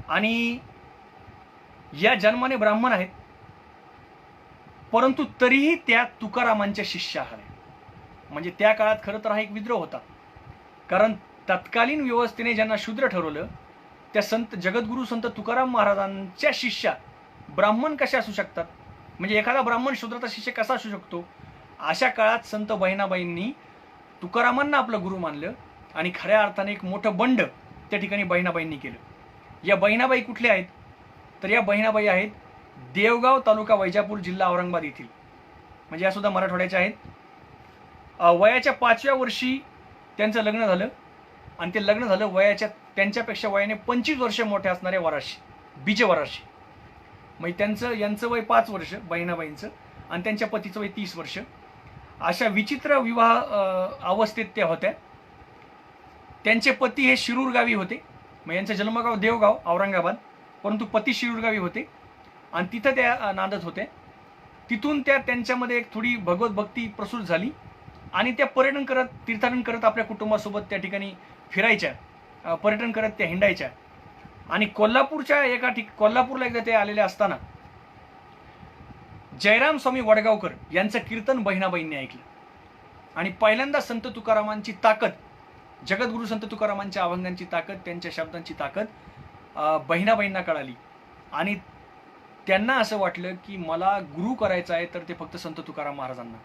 आणि या जन्माने ब्राह्मण आहेत, परंतु तरीही त्या तुकारामांच्या शिष्य आहेत. म्हणजे त्या काळात खरं तर हा एक विद्रोह होता, कारण तत्कालीन व्यवस्थेने ज्यांना शूद्र ठरवलं त्या संत जगद्गुरू संत तुकाराम महाराजांच्या शिष्या ब्राह्मण कशा असू शकतात, म्हणजे एखादा ब्राह्मण शूद्राचा शिष्य कसा असू शकतो. अशा काळात संत बहिणाबाईंनी तुकारामांना आपलं गुरु मानलं आणि खऱ्या अर्थाने एक मोठं बंड त्या ठिकाणी बहिणाबाईंनी केलं. या बहिणाबाई कुठल्या आहेत तर या बहिणाबाई आहेत देवगाव तालुका वैजापूर जिल्हा औरंगाबाद येथील. म्हणजे या सुद्धा मराठवाड्याच्या आहेत. वयाच्या 5व्या वर्षी त्यांचं लग्न झालं आणि ते लग्न झालं वयाच्या त्यांच्यापेक्षा वयाने 25 वर्ष मोठे असणाऱ्या वराशी, बीजवराशी. म्हणजे यांचं वय 5 वर्ष बहिणाबाईंचं आणि त्यांच्या पतीचं वय 30 वर्ष. अशा विचित्र विवाह अवस्थेत त्या होत्या. त्यांचे पती हे शिरूर गावी होते. मग यांचं जन्मगाव देवगाव औरंगाबाद, परंतु पती शिरूर गावी होते आणि तिथं त्या नांदत होत्या. तिथून त्यांच्यामध्ये एक थोडी भगवत भक्ती प्रसूत झाली आणि त्या तीर्थाटन करत आपल्या कुटुंबासोबत त्या ठिकाणी फिरायच्या, पर्यटन करत त्या हिंडायच्या. आणि कोल्हापूरला एकदा ते आलेले असताना जयराम स्वामी वडगावकर यांचं कीर्तन बहिणाबाईंनी ऐकलं आणि पहिल्यांदा संत तुकारामांची ताकद, जगद्गुरू संत तुकारामांच्या अभंगांची ताकद, त्यांच्या शब्दांची ताकद बहिणाबाईंना कळाली. आणि त्यांना असं वाटलं की मला गुरु करायचं आहे तर ते फक्त संत तुकाराम महाराजांना.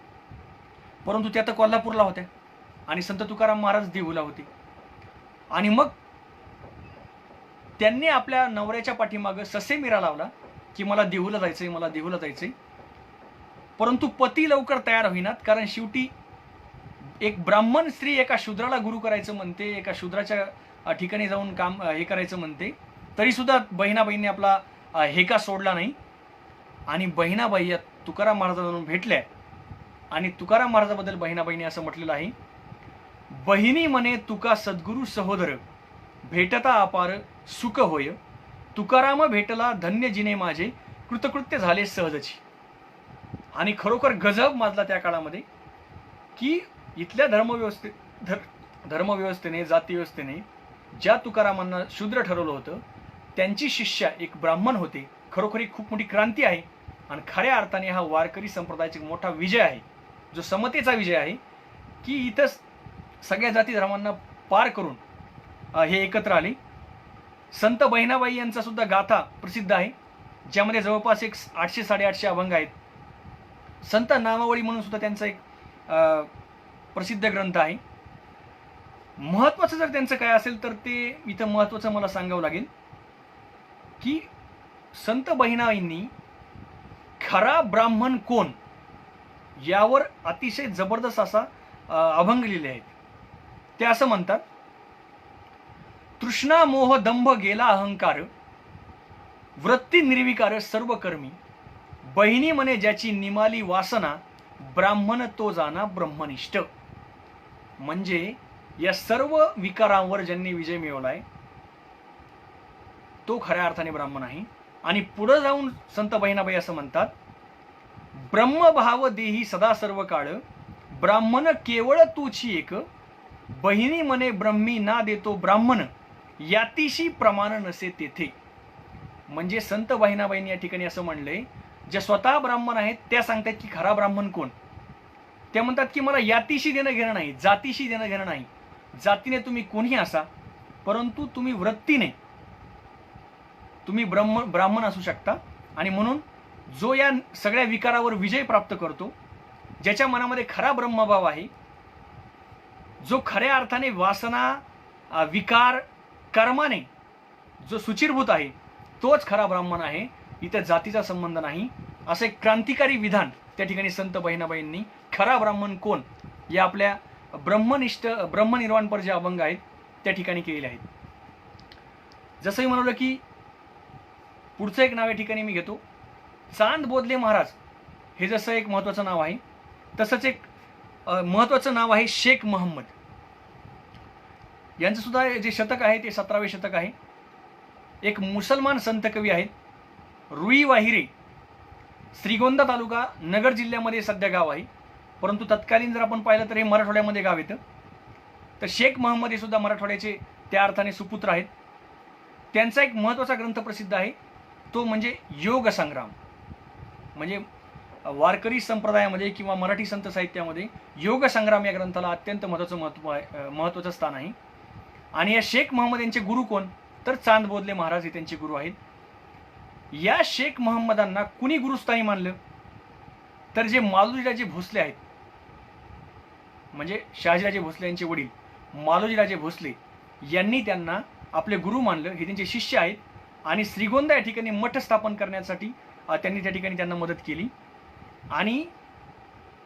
परंतु त्या तर कोल्हापूरला होत्या आणि संत तुकाराम महाराज देहूला होते. आणि मग त्यांनी आपल्या नवऱ्याच्या पाठीमागं ससे मिरा लावला की मला देहूला जायचंय, मला देहूला जायचंय. परंतु पती लवकर तयार होईनात, कारण शेवटी एक ब्राह्मण स्त्री एका शूद्राला गुरु करायचं म्हणते, एका शूद्राच्या ठिकाणी जाऊन काम हे करायचं म्हणते, तरी सुद्धा बहिणाबाईंनी आपला हेका सोडला नाही. आणि बहिणाबाई या तुकाराम महाराजांना भेटल्या आणि तुकाराम महाराजाबद्दल बहिणाबाईंनी असं म्हटलेलं आहे, बहिणी म्हणे तुका सद्गुरु सहोदर, भेटता अपार सुख होय, तुकाराम भेटला धन्य जिने माझे, कृतकृत्य झाले सहजची. आणि खरोखर गजब माजला त्या काळामध्ये की इथल्या धर्मव्यवस्थेने जातीव्यवस्थेने ज्या तुकारामांना शूद्र ठरवलं होतं त्यांची शिष्या एक ब्राह्मण होते. खरोखर ही खूप मोठी क्रांती आहे आणि खऱ्या अर्थाने हा वारकरी संप्रदायाचा मोठा विजय आहे, जो समतेचा विजय आहे की इथं सगळ्या जाती धर्मांना पार करून हे एकत्र आले. संत बहिणाबाई यांचा सुद्धा गाथा प्रसिद्ध आहे, ज्यामध्ये जवळपास एक 800-850 अभंग आहेत. संत नामावळी म्हणून सुद्धा त्यांचा एक प्रसिद्ध ग्रंथ आहे. महत्वाचं जर त्यांचं काय असेल तर ते इथं महत्वाचं मला सांगावं लागेल की संत बहिणाबाईंनी खरा ब्राह्मण कोण यावर अतिशय जबरदस्त असा अभंग लिहिले आहेत. ते असं म्हणतात, तृष्णा मोह दंभ गेला अहंकार, वृत्ती निर्विकार सर्व कर्मी, बहिणी म्हणे ज्याची निमाली वासना, ब्राह्मण तो जाना ब्रह्मनिष्ठ. म्हणजे या सर्व विकारांवर ज्यांनी विजय मिळवलाय तो खऱ्या अर्थाने ब्राह्मण आहे. आणि पुढे जाऊन संत बहिणाबाई असं म्हणतात, ब्रह्मभाव देही सदा सर्व काळ, ब्राह्मण केवळ तूची एक, बहिणी म्हणे ब्रह्मी ना देतो ब्राह्मण, यातिशी प्रमाण नसे तेथे. म्हणजे संत बहिणाबाईंनी या ठिकाणी असं म्हणलंय, ज्या स्वतः ब्राह्मण आहेत त्या सांगतात की खरा ब्राह्मण कोण. त्या म्हणतात की मला यातीशी देणं घेणं नाही, जातीशी देणं घेणं नाही. जातीने तुम्ही कोणीही असा, परंतु तुम्ही वृत्तीने तुम्ही ब्राह्मण असू शकता. आणि म्हणून जो या सगळ्या विकारावर विजय प्राप्त करतो, ज्याच्या मनामध्ये खरा ब्रह्मभाव आहे, जो खऱ्या अर्थाने वासना विकार कर्माने जो सुचिरभूत आहे, तोच खरा ब्राह्मण आहे. इथं जातीचा संबंध नाही. असं एक क्रांतिकारी विधान त्या ठिकाणी संत बहिणाबाईंनी खरा ब्राह्मण कोण या आपल्या ब्रह्मनिर्वाणपर जे अभंग आहेत त्या ठिकाणी केलेले आहेत. जसंही म्हणालो की पुढचं एक नाव या ठिकाणी मी घेतो, चांद बोधले महाराज. हे जसं एक महत्वाचं नाव आहे तसंच एक महत्वाचं नाव आहे शेख महम्मद. यांचं सुद्धा जे शतक आहे ते 17वे शतक आहे. एक मुसलमान संत कवी आहेत, रुई वाहिरे, श्रीगोंदा तालुका नगर जिल्ह्यामध्ये सध्या गाव आहे, परंतु तत्कालीन जर आपण पाहिलं तर हे मराठवाड्यामध्ये गाव येतं. तर शेख महम्मद हे सुद्धा मराठवाड्याचे त्या अर्थाने सुपुत्र आहेत. त्यांचा एक महत्वाचा ग्रंथ प्रसिद्ध आहे, तो म्हणजे योग संग्राम. म्हणजे वारकरी संप्रदायामध्ये किंवा मराठी संत साहित्यामध्ये योग संग्राम या ग्रंथाला अत्यंत महत्वाचं स्थान आहे. आणि या शेख महम्मद यांचे गुरु कोण, तर चांद बोधले महाराज हे त्यांचे गुरु आहेत. या शेख महम्मदांना कुणी गुरुस्थानी मानलं, तर जे मालोजीराजे भोसले आहेत, म्हणजे शहाजीराजे भोसले यांचे वडील मालोजीराजे भोसले यांनी त्यांना आपले गुरु मानलं. हे त्यांचे शिष्य आहेत आणि श्रीगोंदा या ठिकाणी मठ स्थापन करण्यासाठी त्यांनी त्या ठिकाणी त्यांना मदत केली. आणि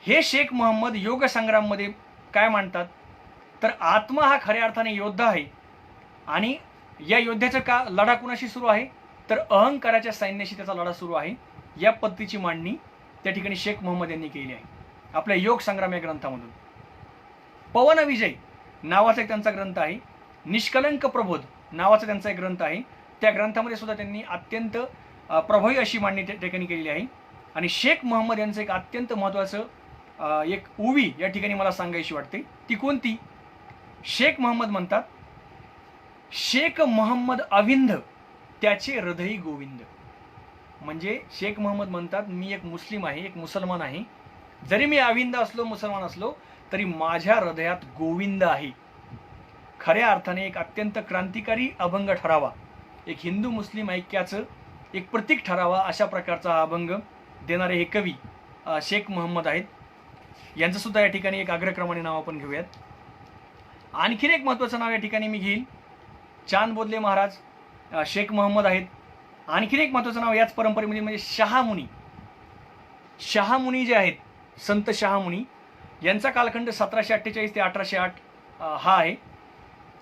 हे शेख महम्मद योग संग्राममध्ये काय मांडतात, तर आत्मा हा खऱ्या अर्थाने योद्धा आहे आणि या योद्ध्याचा लढा कुणाशी सुरू आहे, तर अहंकाराच्या सैन्याशी त्याचा लढा सुरू आहे. या पद्धतीची मांडणी त्या ठिकाणी शेख महम्मद यांनी केली आहे आपल्या योग संग्राम या ग्रंथामधून. पवन विजय नावाचा एक त्यांचा ग्रंथ आहे, निष्कलंक प्रबोध नावाचा त्यांचा एक ग्रंथ आहे. त्या ग्रंथामध्ये सुद्धा त्यांनी अत्यंत प्रभावी अशी मांडणी त्या ठिकाणी केलेली आहे. आणि शेख महम्मद यांचं एक अत्यंत महत्त्वाचं एक उवी या ठिकाणी मला सांगायची वाटते. ती कोणती, शेख महम्मद म्हणतात, शेख महम्मद अविंद त्याचे हृदयी गोविंद. म्हणजे शेख महम्मद म्हणतात, मी एक मुस्लिम आहे, एक मुसलमान आहे, जरी मी अविंद असलो, मुसलमान असलो, तरी माझ्या हृदयात गोविंद आहे. खऱ्या अर्थाने एक अत्यंत क्रांतिकारी अभंग ठरावा, एक हिंदू मुस्लिम ऐक्याचं एक प्रतीक ठरावा, अशा प्रकारचा हा अभंग देणारे हे कवी शेख महम्मद आहेत. यांचं सुद्धा या ठिकाणी एक अग्रक्रमाने नाव आपण घेऊयात. आणखीन एक महत्त्वाचं नाव या ठिकाणी मी घेईल, चांद बोधले महाराज शेख महम्मद आहेत. आणखीन एक महत्त्वाचं नाव याच परंपरेमध्ये म्हणजे शहामुनी. शहामुनी जे आहेत, संत शहामुनी यांचा कालखंड 1748 ते 1808 हा आहे.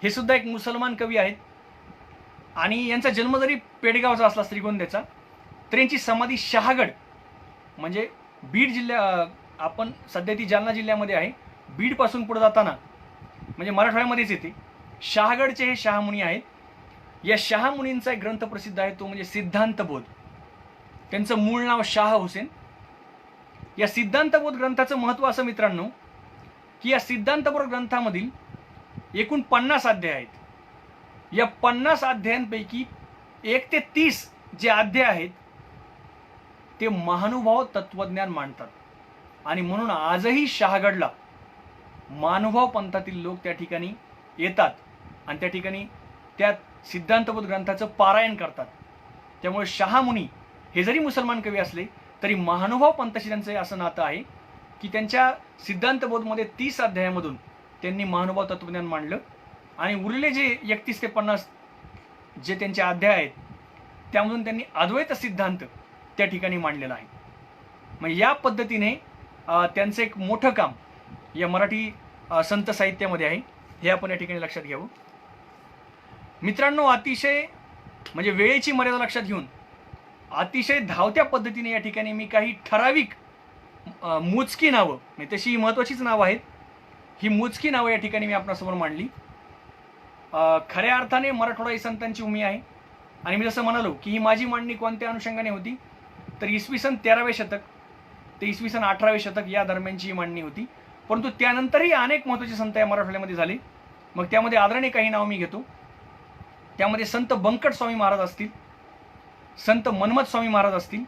हे सुद्धा एक मुसलमान कवी आहेत आणि यांचा जन्म जरी पेडगावचा असला श्रीगोंद्याचा, तर यांची समाधी शहागड म्हणजे बीड जिल्ह्या, आपण सध्या ती जालना जिल्ह्यामध्ये आहे, बीडपासून पुढे जाताना म्हणजे मराठवाड्यामध्येच येते. शहागडचे हे शहामुनी आहेत. या शहामुनींचा एक ग्रंथ प्रसिद्ध आहे, तो म्हणजे सिद्धांतबोध. त्यांचं मूळ नाव शाह हुसेन. या सिद्धांतबोध ग्रंथाचं महत्त्व असं मित्रांनो, की या सिद्धांतबोध ग्रंथामधील एकूण 50 अध्याय आहेत. या 50 अध्यायांपैकी 1 ते 30 जे अध्याय आहेत ते महानुभाव तत्वज्ञान मांडतात. आणि म्हणून आजही शहागडला महानुभाव पंथातील लोक त्या ठिकाणी येतात आणि त्या ठिकाणी त्या सिद्धांतबोध ग्रंथाचं पारायण करतात. त्यामुळे शहामुनी हे जरी मुसलमान कवी असले तरी महानुभाव पंथाशी त्यांचं असं नातं आहे की त्यांच्या सिद्धांतबोधमध्ये 30 अध्यायामधून त्यांनी महानुभाव तत्वज्ञान मांडलं आणि उरलेले जे 31 ते 50 जे त्यांचे अध्याय आहेत त्यामधून त्यांनी अद्वैत सिद्धांत त्या ठिकाणी मांडलेला आहे. म्हणजे या पद्धतीने त्यांचं एक मोठं काम या मराठी संत साहित्यामध्ये आहे, हे आपण या ठिकाणी लक्षात घ्यावं. मित्रांनो, अतिशय म्हणजे वेळेची मर्यादा लक्षात घेऊन अतिशय धावत्या पद्धतीने या ठिकाणी मी काही ठराविक मोजकी नावं, म्हणजे तशी महत्त्वाचीच नावं आहेत, ही मोजकी नावं या ठिकाणी मी आपणासमोर मांडली. खऱ्या अर्थाने मराठवाडा ही संतांची भूमी आहे. आणि मी जसं म्हणालो की ही माझी मांडणी कोणत्या अनुषंगाने होती, तर इसवी सन 13वे शतक ते इसवी सन 18वे शतक या दरम्यानची ही मांडणी होती. परंतु त्यानंतरही अनेक महत्त्वाचे संत या मराठवाड्यामध्ये झाले. मग त्यामध्ये आदरणीय काही नावं मी घेतो. त्यामध्ये संत बंकट स्वामी महाराज असतील, संत मनमथ स्वामी महाराज असतील,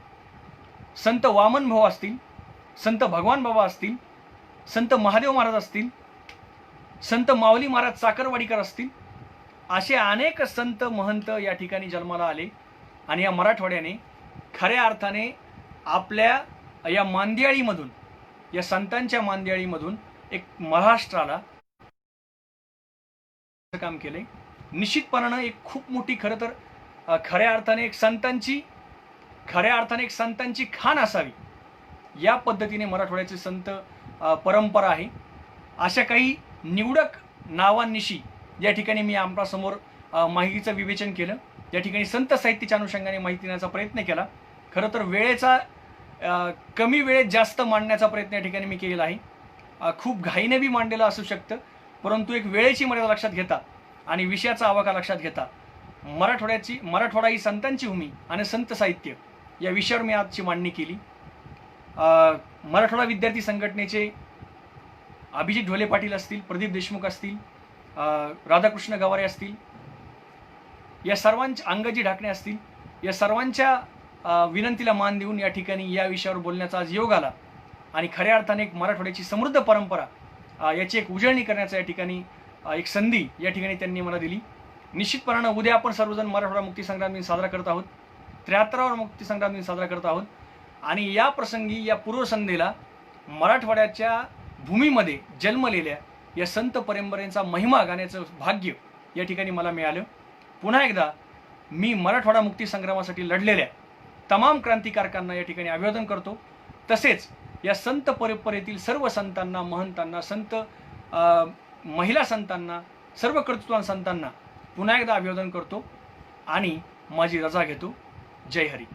संत वामन भाऊ असतील, संत भगवान बाबा असतील, संत महादेव महाराज असतील, संत माऊली महाराज चाकरवाडीकर असतील. असे अनेक संत महंत या ठिकाणी जन्माला आले आणि या मराठवाड्याने खऱ्या अर्थाने आपल्या या मांदियाळीमधून, या संतांच्या मांदियाळीमधून एक महाराष्ट्राला काम केले. निश्चितपणानं एक खूप मोठी, खरं तर खऱ्या अर्थाने एक संतांची खाण असावी या पद्धतीने मराठवाड्याचे संत परंपरा आहे. अशा काही निवडक नावांनिशी या ठिकाणी मी आपल्यासमोर माहितीचं विवेचन केलं. या ठिकाणी संत साहित्याच्या अनुषंगाने माहिती देण्याचा प्रयत्न केला. खरं तर वेळेचा कमी वेळेत जास्त मांडण्याचा प्रयत्न या ठिकाणी मी केलेला आहे. खूप घाईने बी मांडलेलं असू शकतं, परंतु एक वेळेची मर्यादा लक्षात घेता आणि विषयाचा आवाका लक्षात घेता मराठवाडा ही संतांची भूमी आणि संत साहित्य या विषयावर मी आजची मांडणी केली. मराठवाडा विद्यार्थी संघटनेचे अभिजित ढोले पाटील असतील, प्रदीप देशमुख असतील, राधाकृष्ण गवारे असतील, या सर्वांचे अंगजी ढाकणे असतील, या सर्वांच्या विनंतीला मान देऊन या ठिकाणी या विषयावर बोलण्याचा आज योग आला. आणि खऱ्या अर्थाने एक मराठवाड्याची समृद्ध परंपरा याची एक उजळणी करण्याचा या ठिकाणी एक संधी या ठिकाणी त्यांनी मला दिली. निश्चितपणानं उद्या आपण सर्वजण मराठवाडा मुक्तीसंग्राम दिन साजरा करत आहोत, 73वा मुक्तीसंग्राम दिन साजरा करत आहोत. आणि या प्रसंगी, या पूर्वसंध्येला मराठवाड्याच्या भूमीमध्ये जन्मलेल्या या संत परंपरेचा महिमा गाण्याचं भाग्य या ठिकाणी मला मिळालं. पुन्हा एकदा मी मराठवाडा मुक्तीसंग्रामासाठी लढलेल्या तमाम क्रांतिकारकांना या ठिकाणी अभिवादन करतो. तसेच या संत परंपरेतील सर्व संतांना, महंतांना, संत महिला संतांना, सर्व कर्तृत्ववान संतांना पुन्हा एकदा अभिवादन करतो आणि माझी रजा घेतो. जय हरी.